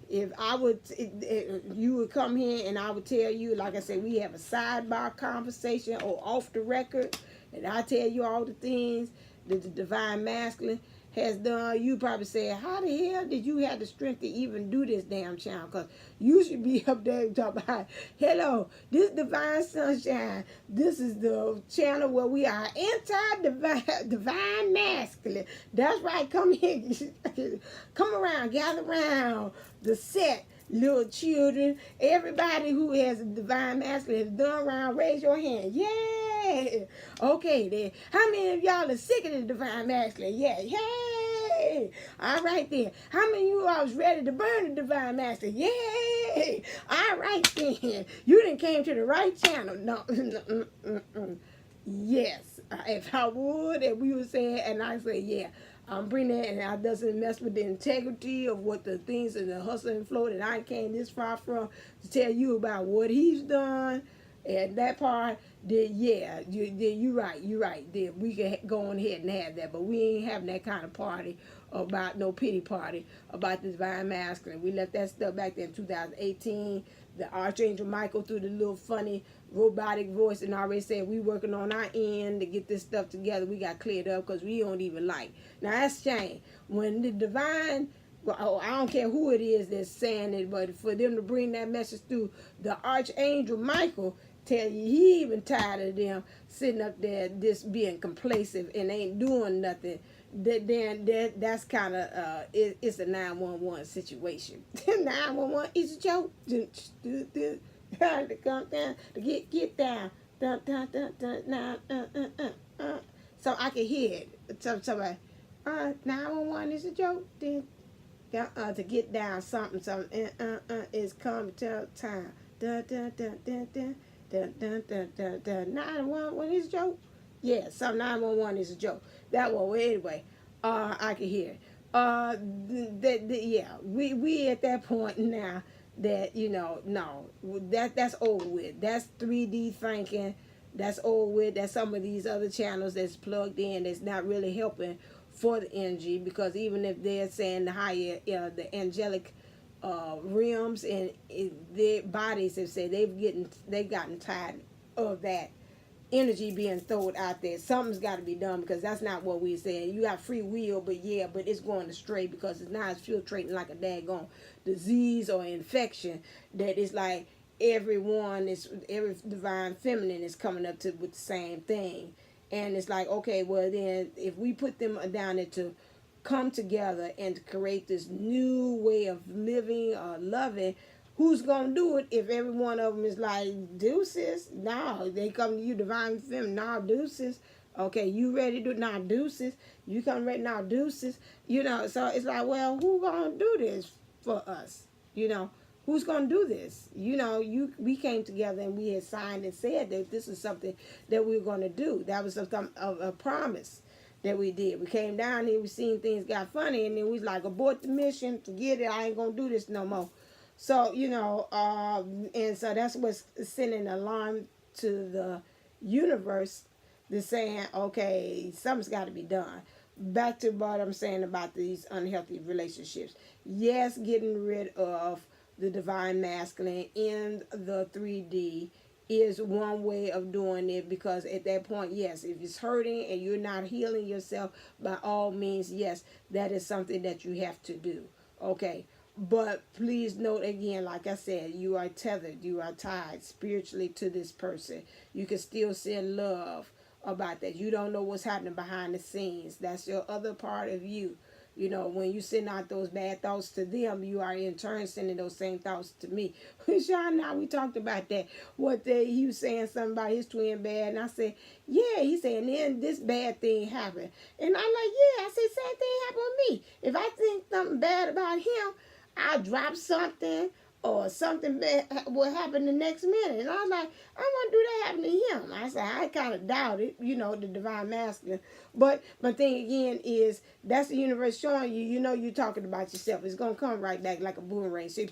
If I would, you would come here and I would tell you, like I said, we have a sidebar conversation or off the record. And I tell you all the things that the divine masculine has done. You probably say, how the hell did you have the strength to even do this damn channel? Because you should be up there and talk about, hello, this Divine Sunshine. This is the channel where we are divine masculine. That's right. Come here. Come around. Gather around the set. Little children. Everybody who has a divine masculine has done around. Raise your hand. Yeah. Okay then. How many of y'all are sick of the divine masculine? Yeah. Yay. All right then. How many of you all was ready to burn the divine masculine? Yay. All right then. You done came to the right channel. No. Yes. If I would, and we would say, and I say, yeah, I'm bringing that, and I doesn't mess with the integrity of what the things in the hustle and flow that I came this far from to tell you about what he's done. And that part, then yeah, you're right. Then we can go on ahead and have that, but we ain't having that kind of party about no pity party about the divine masculine. We left that stuff back there in 2018. The Archangel Michael, through the little funny robotic voice, and already said we working on our end to get this stuff together. We got cleared up because we don't even like. Now that's shame. When the divine, well, I don't care who it is that's saying it, but for them to bring that message through the Archangel Michael, tell you he even tired of them sitting up there just being complacent and ain't doing nothing. That's kind of it's a 911 situation. 911 is a joke. To come down, to get down. Dun, dun, dun, dun, dun, So I can hear it. Somebody, 911 is a joke. Then to get down something is coming to time. Dun, dun, dun, dun, dun, dun, dun, dun, dun, dun. 911 is a joke. Yeah, some 911 is a joke. That one. Well, anyway, I can hear it. Yeah, we at that point now that no, that's over with. That's 3D thinking. That's over with. That's some of these other channels that's plugged in that's not really helping for the energy, because even if they're saying the higher, the angelic realms and their bodies have said they've gotten tired of that energy being thrown out there. Something's got to be done, because that's not what we said. You got free will, but it's going astray, because it's not filtrating like a daggone disease or infection that is like every divine feminine is coming up to with the same thing. And it's like, okay, well then if we put them down there to come together and to create this new way of living or loving, who's gonna do it if every one of them is like, deuces? No, they come to you, divine feminine. No, deuces. Okay, you ready to do? No, deuces. You come ready? No, deuces. So it's like, well, who gonna do this for us? Who's gonna do this? We came together and we had signed and said that this is something that we were gonna do. That was a promise that we did. We came down here, we seen things got funny, and then we was like, abort the mission, forget it, I ain't gonna do this no more. So, and so that's what's sending an alarm to the universe. They're saying, okay, something's got to be done. Back to what I'm saying about these unhealthy relationships. Yes, getting rid of the divine masculine in the 3D is one way of doing it, because at that point, yes, if it's hurting and you're not healing yourself, by all means, yes, that is something that you have to do. Okay. But please note again, like I said, you are tethered, you are tied spiritually to this person. You can still send love about that. You don't know what's happening behind the scenes. That's your other part of you. When you send out those bad thoughts to them, you are in turn sending those same thoughts to me. Sean, now we talked about that. He was saying something about his twin bad, and I said, yeah, he said, and then this bad thing happened. And I'm like, yeah, I said, same thing happened with me. If I think something bad about him, I drop something, or something bad will happen the next minute. And I was like, I want to do that happen to him. I said, I kind of doubt it, the divine masculine. But my thing again is, that's the universe showing you, you're talking about yourself. It's going to come right back like a boomerang. So,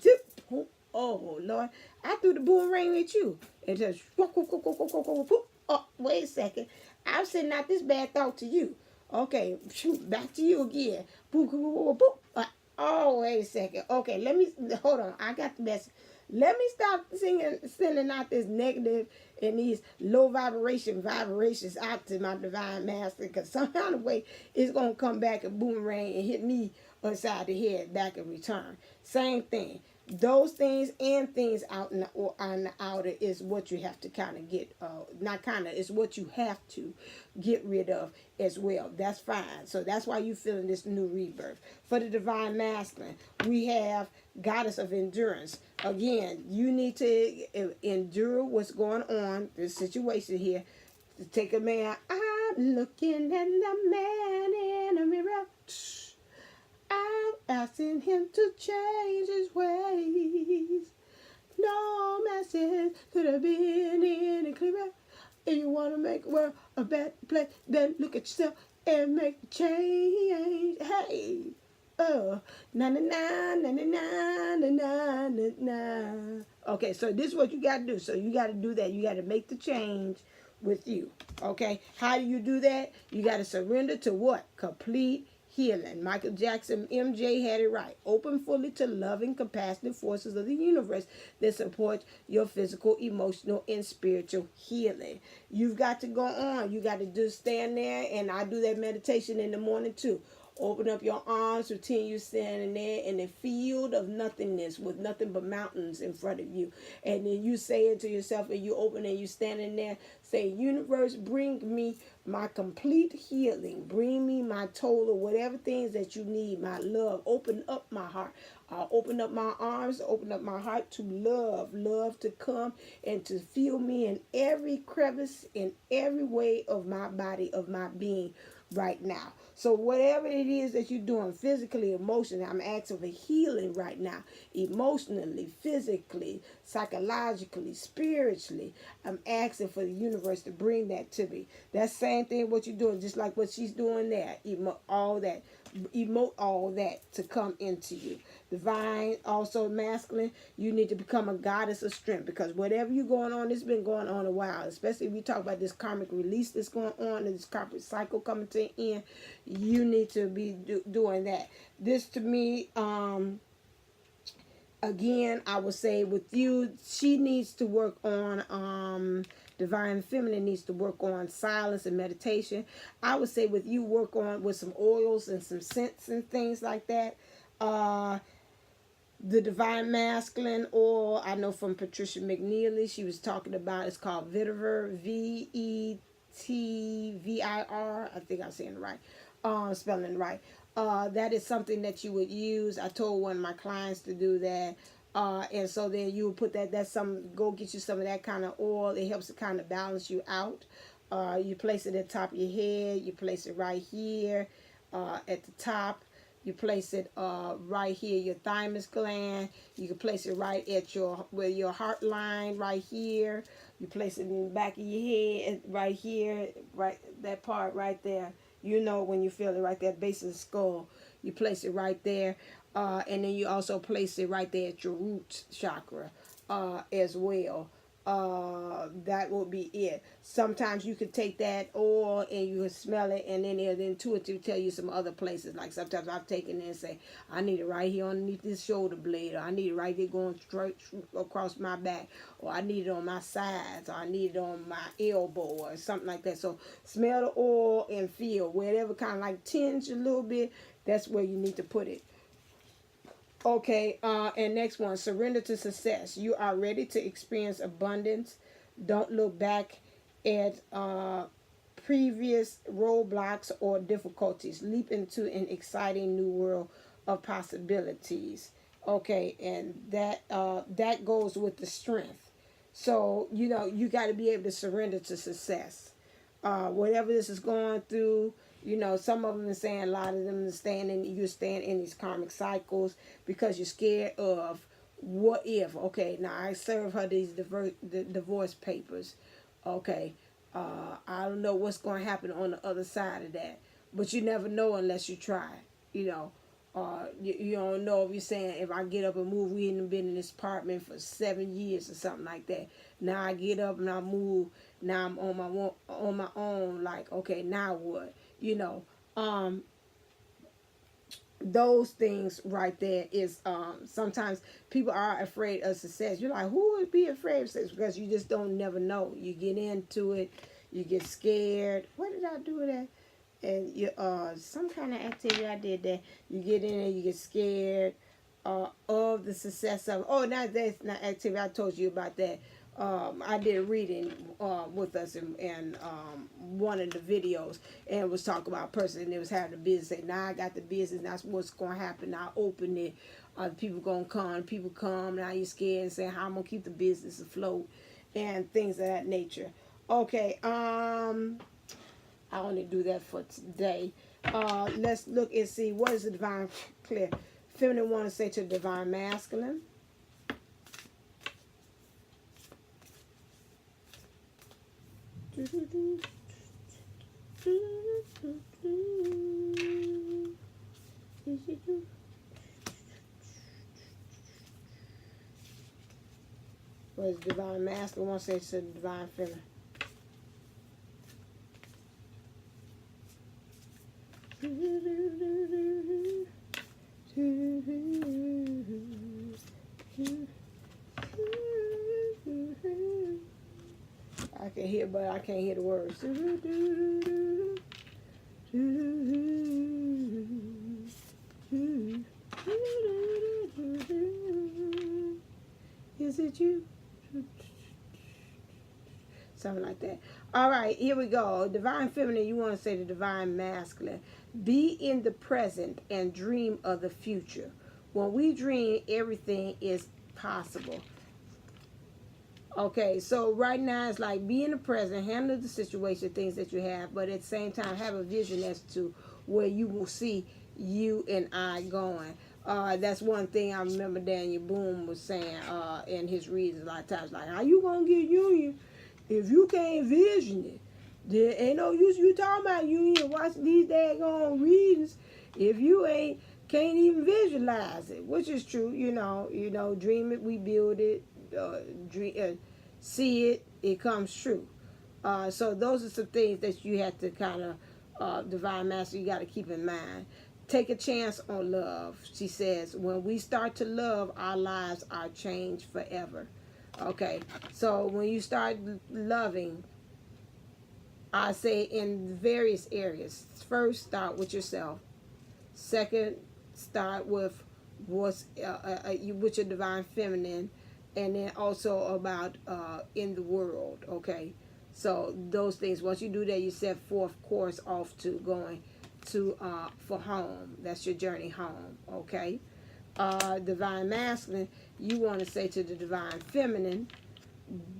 oh, Lord, I threw the boomerang at you. It just, oh, wait a second. I'm sending out this bad thought to you. Okay, back to you again. Oh, wait a second. Okay, hold on. I got the message. Let me stop sending out this negative and these low vibrations out to my divine master, because some kind of way it's going to come back and boomerang and hit me upside the head back in return. Same thing. Those things and things out on the outer is what you have to kind of get, it's what you have to get rid of as well. That's fine. So that's why you're feeling this new rebirth. For the divine masculine, we have goddess of endurance. Again, you need to endure what's going on, this situation here. To take a man, I'm looking at the man in the mirror. I'm asking him to change his ways. No message could have been any clearer. If you want to make the world a better place, then look at yourself and make the change. Hey, na na na na na na na na na. Okay, so this is what you got to do. So you got to do that. You got to make the change with you. Okay, how do you do that? You got to surrender to what? Complete healing. Michael Jackson, MJ had it right. Open fully to loving, compassionate forces of the universe that support your physical, emotional, and spiritual healing. You've got to go on. You got to just stand there, and I do that meditation in the morning too. Open up your arms, pretend you're standing there in a field of nothingness with nothing but mountains in front of you. And then you say it to yourself, and you open and you standing there, say, universe, bring me my complete healing. Bring me my total, whatever things that you need, my love. Open up my heart. Open up my arms, open up my heart to love to come and to feel me in every crevice, in every way of my body, of my being right now. So whatever it is that you're doing, physically, emotionally, I'm asking for healing right now. Emotionally, physically, psychologically, spiritually, I'm asking for the universe to bring that to me. That same thing what you're doing, just like what she's doing there. Emote all that to come into you. Divine, also masculine, you need to become a goddess of strength, because whatever you're going on, it's been going on a while, especially if we talk about this karmic release that's going on and this karmic cycle coming to an end. You need to be doing that. This to me, again, I would say with you, she needs to work on divine feminine needs to work on silence and meditation. I would say with you, work on with some oils and some scents and things like that. The divine masculine oil, I know from Patricia Mcnealy, she was talking about, it's called Vetiver, Vetvir. I think I'm saying it right, spelling it right. That is something that you would use. I told one of my clients to do that. And so then you would put that's go get you some of that kind of oil. It helps to kind of balance you out. You place it at the top of your head. You place it right here at the top. You place it right here, your thymus gland. You can place it right at where your heart line, right here. You place it in the back of your head, right here, right, that part right there. You know when you feel it right there, base of the skull. You place it right there. And then you also place it right there at your root chakra as well. That will be it. Sometimes you could take that oil and you can smell it, and then it'll intuitively tell you some other places. Like sometimes I've taken it and say, I need it right here underneath this shoulder blade, or I need it right there going straight across my back, or I need it on my sides, or I need it on my elbow, or something like that. So smell the oil and feel wherever kind of like tinge a little bit. That's where you need to put it. Okay, and next one, surrender to success. You are ready to experience abundance. Don't look back at previous roadblocks or difficulties. Leap into an exciting new world of possibilities. Okay, and that goes with the strength. So, you know, you got to be able to surrender to success. Whatever this is going through, you know, some of them are saying, a lot of them are staying in these karmic cycles because you're scared of what if. Okay, now I serve her these divorce papers. Okay, I don't know what's going to happen on the other side of that, but you never know unless you try. You know, you don't know if you're saying, if I get up and move, we ain't been in this apartment for 7 years or something like that. Now I get up and I move. Now I'm on my own. Like, okay, now what? You know, those things right there is sometimes people are afraid of success. You're like, who would be afraid of success? Because you just don't never know. You get into it, you get scared. What did I do with that? And you some kind of activity I did that. You get in there, you get scared of the success of. Oh, that's not activity. I told you about that. I did a reading with us in one of the videos, and it was talking about a person, and it was having a business. Say, now I got the business. That's what's going to happen. I open it. People going to come. People come. Now you're scared and say, how I'm going to keep the business afloat and things of that nature. Okay. I only do that for today. Let's look and see what is the divine clear. Feminine want to say to the divine masculine. What is divine masculine want to say to the divine feminine? I can hear, but I can't hear the words. Is it you? Something like that. All right, here we go. Divine feminine, you want to say the divine masculine. Be in the present and dream of the future. When we dream, everything is possible. Okay, so right now it's like be in the present, handle the situation, things that you have, but at the same time have a vision as to where you will see you and I going. That's one thing I remember Daniellleboomlle was saying in his readings a lot of times, like, how you gonna get union if you can't vision it? There ain't no use you talking about union, watch these daggone readings if you can't even visualize it, which is true. You know, dream it, we build it. See it, it comes true. So those are some things that you have to kind of divine master, you got to keep in mind. Take a chance on love. She says, when we start to love, our lives are changed forever. Okay, so when you start loving, I say in various areas. First, start with yourself. Second, start with what's with your divine feminine, and then also about in the world. Okay, so those things. Once you do that, you set forth course off to going to for home. That's your journey home. Okay, divine masculine, you want to say to the divine feminine,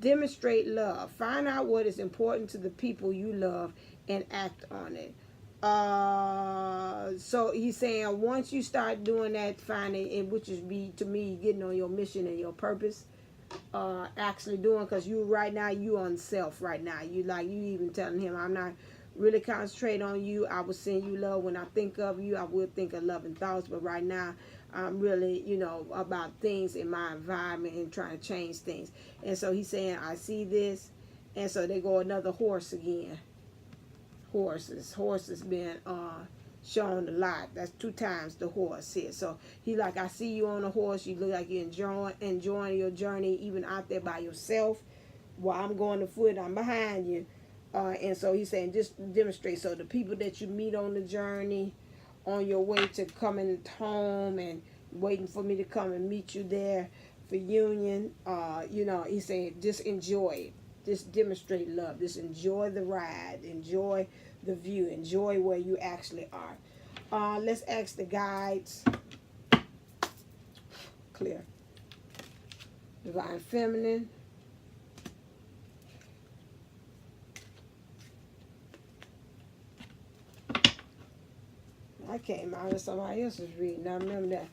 demonstrate love. Find out what is important to the people you love and act on it. So he's saying once you start doing that, finding it, which is be to me getting on your mission and your purpose, actually doing, because you right now you on self right now. You even telling him, I'm not really concentrate on you. I will send you love. When I think of you, I will think of loving thoughts, but right now I'm really, about things in my environment and trying to change things. And so he's saying, I see this. And so they go another horse again. Horses been shown a lot. That's 2 times the horse here. So he like, I see you on a horse. You look like you're enjoying your journey, even out there by yourself. While I'm going to foot, I'm behind you. And so he's saying, just demonstrate. So the people that you meet on the journey, on your way to coming home and waiting for me to come and meet you there for union, he's saying, just enjoy it. Just demonstrate love. Just enjoy the ride. Enjoy the view. Enjoy where you actually are. Let's ask the guides. Clear. Divine feminine. I came out of somebody else's reading. I remember that.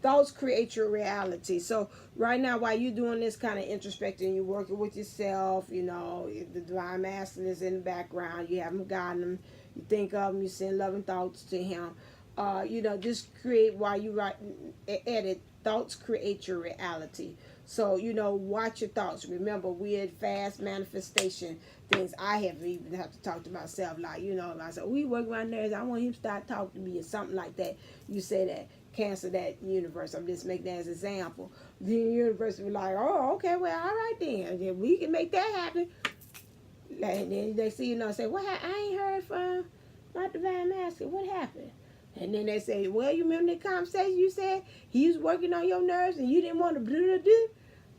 Thoughts create your reality. So right now, while you're doing this kind of introspecting, you're working with yourself, the divine masculine is in the background. You haven't gotten them. You think of him. You send loving thoughts to him. Just create while you write, edit. Thoughts create your reality. So, watch your thoughts. Remember, we had fast manifestation things. I even have to talk to myself, like, I said, we work around there. I want him to start talking to me or something like that. You say that. Cancel that universe. I'm just making that as an example. The universe will be like, oh, okay, well, all right then. We can make that happen. And then they see, say, what happened? I ain't heard from my divine master. What happened? And then they say, well, you remember the conversation you said he was working on your nerves and you didn't want to do?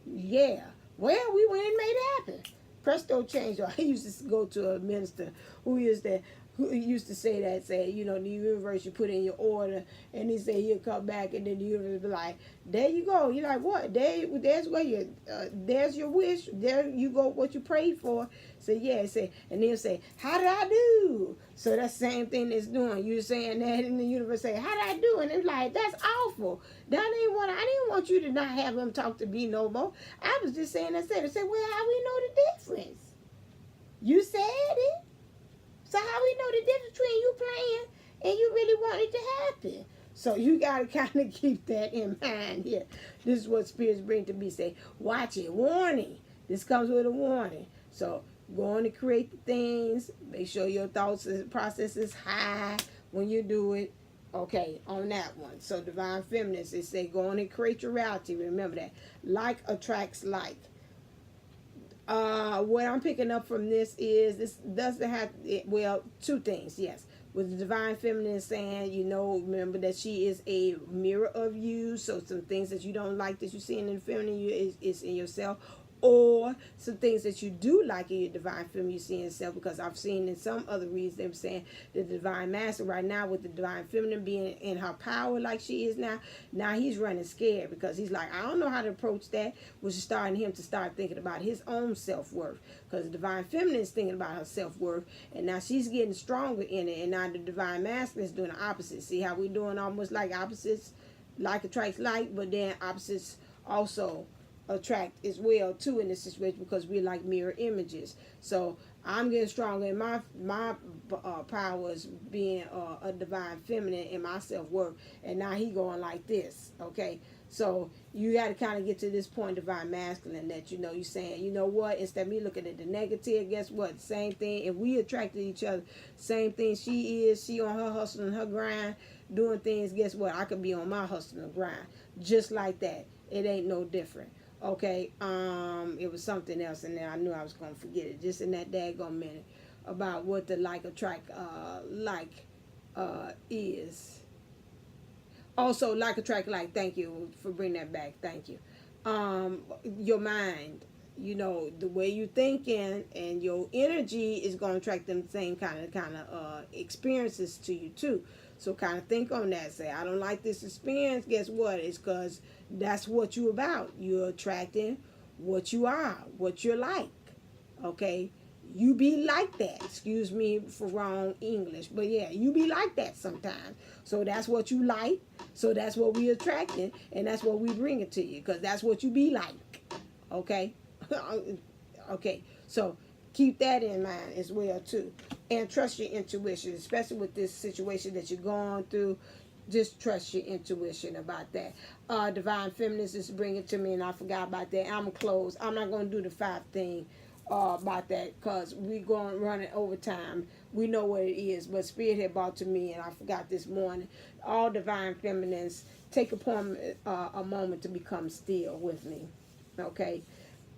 Yeah. Well, we went and made it happen. Presto change. I used to go to a minister who used to say that, the universe, you put in your order, and he said he'll come back, and then the universe be like, there you go. You're like, what? There's where you, there's your wish. There you go, what you prayed for. So yeah, and he'll say, how did I do? So that's the same thing it's doing. You're saying that, and the universe say, how did I do? And it's like, that's awful. I didn't want you to not have him talk to me no more. I was just saying that. They said, well, how we know the difference? You said it. So how we know the difference between you playing and you really want it to happen? So you got to kind of keep that in mind here. This is what spirits bring to me. Say, watch it. Warning. This comes with a warning. So go on to create the things. Make sure your thoughts process is high when you do it. Okay, on that one. So divine feminine, they say go on and create your reality. Remember that. Like attracts like. What I'm picking up from this is, this doesn't have, well, 2 things, yes. with the divine feminine saying, you know, remember that she is a mirror of you. So some things that you don't like that you see in the feminine is in yourself, or some things that you do like in your divine feminine you see in yourself. Because I've seen in some other reads they were saying the divine masculine right now, with the divine feminine being in her power like she is now he's running scared, because he's like, I don't know how to approach that, which is starting him to start thinking about his own self-worth, because the divine feminine is thinking about her self-worth, and now she's getting stronger in it, and now the divine masculine is doing the opposite. See how we doing almost like opposites, like attracts like, but then opposites also attract as well too in this situation, because we're like mirror images. So I'm getting stronger in my powers, being a divine feminine in my self-worth, and now he going like this. Okay, so you got to kind of get to this point, divine masculine, that you know you're saying, you know what, instead of me looking at the negative, guess what, same thing. If we attracted each other, same thing. She on her hustle and her grind doing things, guess what, I could be on my hustle and grind just like that. It ain't no different. Okay, it was something else, and then I knew I was gonna forget it just in that daggone minute, about what the like attract is. Also, like attract like. Thank you for bringing that back. Thank you. Your mind, you know, the way you thinking and your energy is gonna attract them same kind of experiences to you too. So kind of think on that. Say, I don't like this experience. Guess what? It's because that's what you're about. You're attracting what you are, what you're like. Okay? You be like that. Excuse me for wrong English. But yeah, you be like that sometimes. So that's what you like. So that's what we attracting. And that's what we bring it to you. Because that's what you be like. Okay? Okay. So keep that in mind as well too. And trust your intuition, especially with this situation that you're going through. Just trust your intuition about that. Divine feminist just bring it to me, and I forgot about that. I'm close. I'm not going to do the 5 thing about that, because we're going to run it over time. We know what it is, but Spirit had brought to me, and I forgot this morning. All divine feminines, take upon a moment to become still with me. Okay?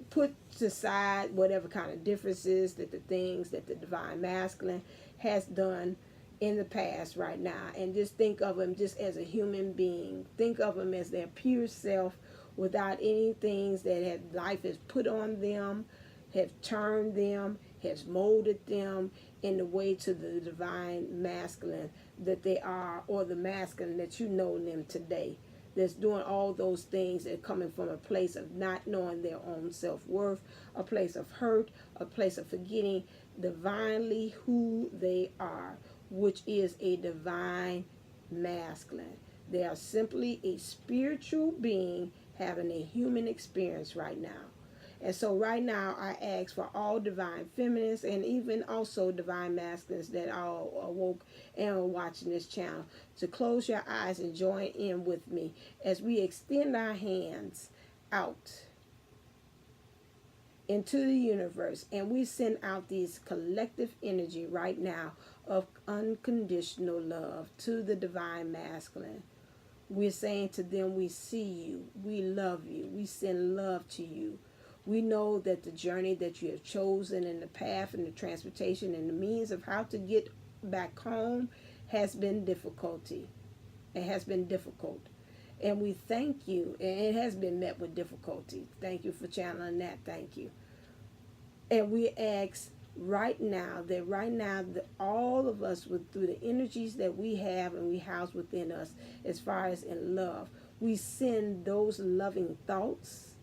Put aside whatever kind of differences that the things that the divine masculine has done in the past right now, and just think of them just as a human being. Think of them as their pure self, without any things that life has put on them, have turned them, has molded them in the way to the divine masculine that they are, or the masculine that you know them today, that's doing all those things that are coming from a place of not knowing their own self-worth, a place of hurt, a place of forgetting divinely who they are, which is a divine masculine. They are simply a spiritual being having a human experience right now. And so right now I ask for all divine feminines, and even also divine masculines that are awoke and are watching this channel, to close your eyes and join in with me as we extend our hands out into the universe, and we send out these collective energy right now of unconditional love to the divine masculine. We're saying to them, we see you, we love you, we send love to you. We know that the journey that you have chosen, and the path and the transportation and the means of how to get back home has been difficulty. It has been difficult. And we thank you. And it has been met with difficulty. Thank you for channeling that. Thank you. And we ask right now that all of us, through the energies that we have and we house within us, as far as in love, we send those loving thoughts,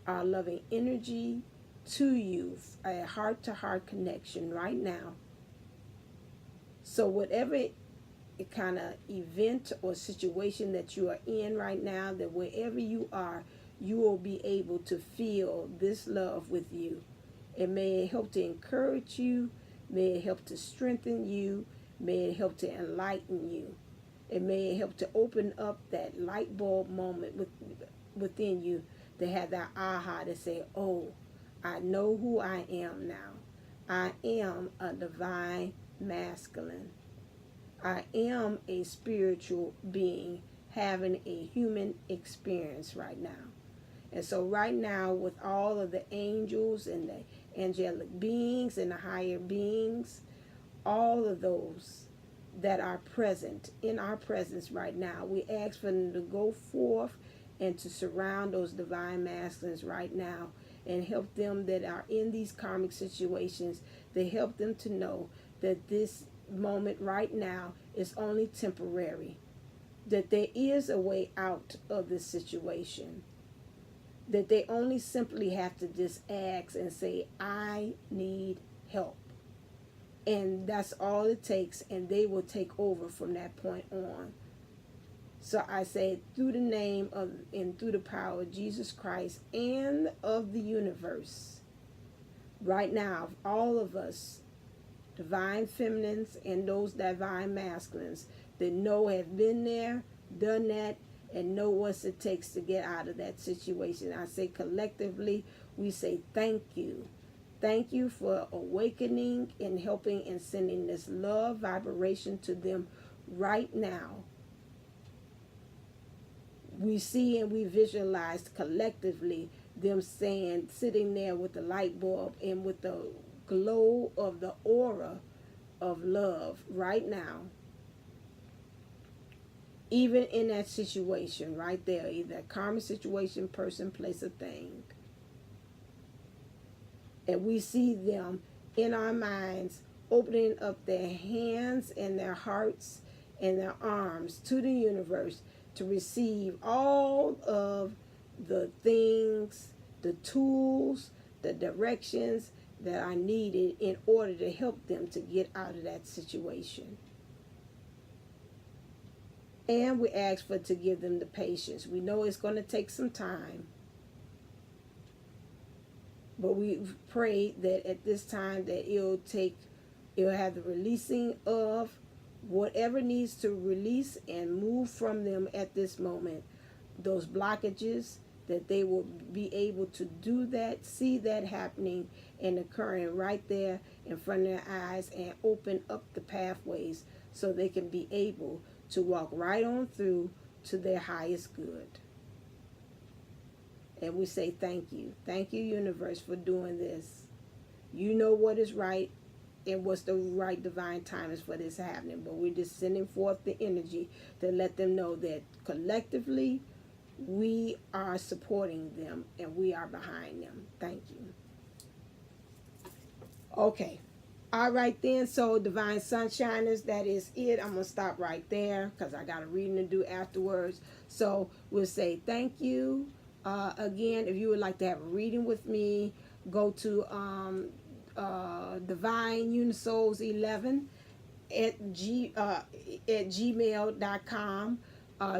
our loving energy to you, a heart-to-heart connection right now. So whatever kind of event or situation that you are in right now, that wherever you are, you will be able to feel this love with you. It may help to encourage you, may it help to strengthen you, may it help to enlighten you. It may help to open up that light bulb moment within you, to have that aha, to say, oh, I know who I am now. I am a divine masculine. I am a spiritual being having a human experience right now. And so right now, with all of the angels and the angelic beings and the higher beings, all of those that are present in our presence right now. We ask for them to go forth and to surround those divine masculines right now and help them that are in these karmic situations. They help them to know that this moment right now is only temporary, that there is a way out of this situation, that they only simply have to just ask and say, I need help. And that's all it takes, and they will take over from that point on. So I say, through the name of and through the power of Jesus Christ and of the universe, right now, all of us, divine feminines and those divine masculines that know have been there, done that, and know what it takes to get out of that situation. I say collectively, we say thank you. Thank you for awakening and helping and sending this love vibration to them right now. We see and we visualize collectively them saying, sitting there with the light bulb and with the glow of the aura of love right now. Even in that situation right there, either a karmic situation, person, place, or thing. And we see them in our minds opening up their hands and their hearts and their arms to the universe to receive all of the things, the tools, the directions that are needed in order to help them to get out of that situation. And we ask for to give them the patience. We know it's going to take some time. But we pray that at this time that it'll have the releasing of whatever needs to release and move from them at this moment. Those blockages, that they will be able to do that, see that happening and occurring right there in front of their eyes, and open up the pathways so they can be able to walk right on through to their highest good. And we say thank you. Thank you, universe, for doing this. You know what is right and what's the right divine time is for this happening. But we're just sending forth the energy to let them know that collectively we are supporting them and we are behind them. Thank you. Okay. All right then. So divine sunshiners, that is it. I'm going to stop right there because I got a reading to do afterwards. So we'll say thank you. Again, if you would like to have a reading with me, go to Divine Unisouls 11 at gmail.com.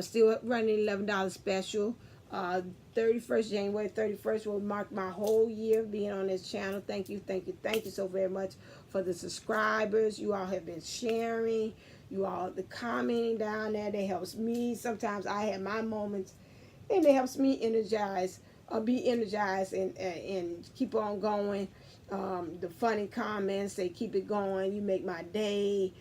Still running $11 special. 31st January 31st will mark my whole year being on this channel. Thank you so very much for the subscribers. You all have been sharing. You all the commenting down there. That helps me. Sometimes I have my moments, and it helps me be energized and keep on going. The funny comments, they keep it going. You make my day.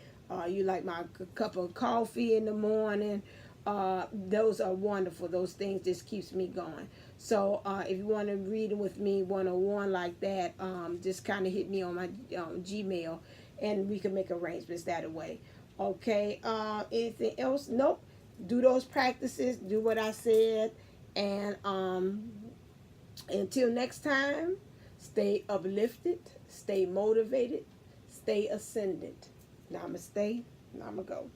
You like my cup of coffee in the morning. Those are wonderful. Those things just keeps me going. So if you want to read with me one-on-one like that, just kind of hit me on my Gmail, and we can make arrangements that way. Okay. Anything else? Nope. Do those practices. Do what I said. And until next time, stay uplifted, stay motivated, stay ascended. Namaste. Namago.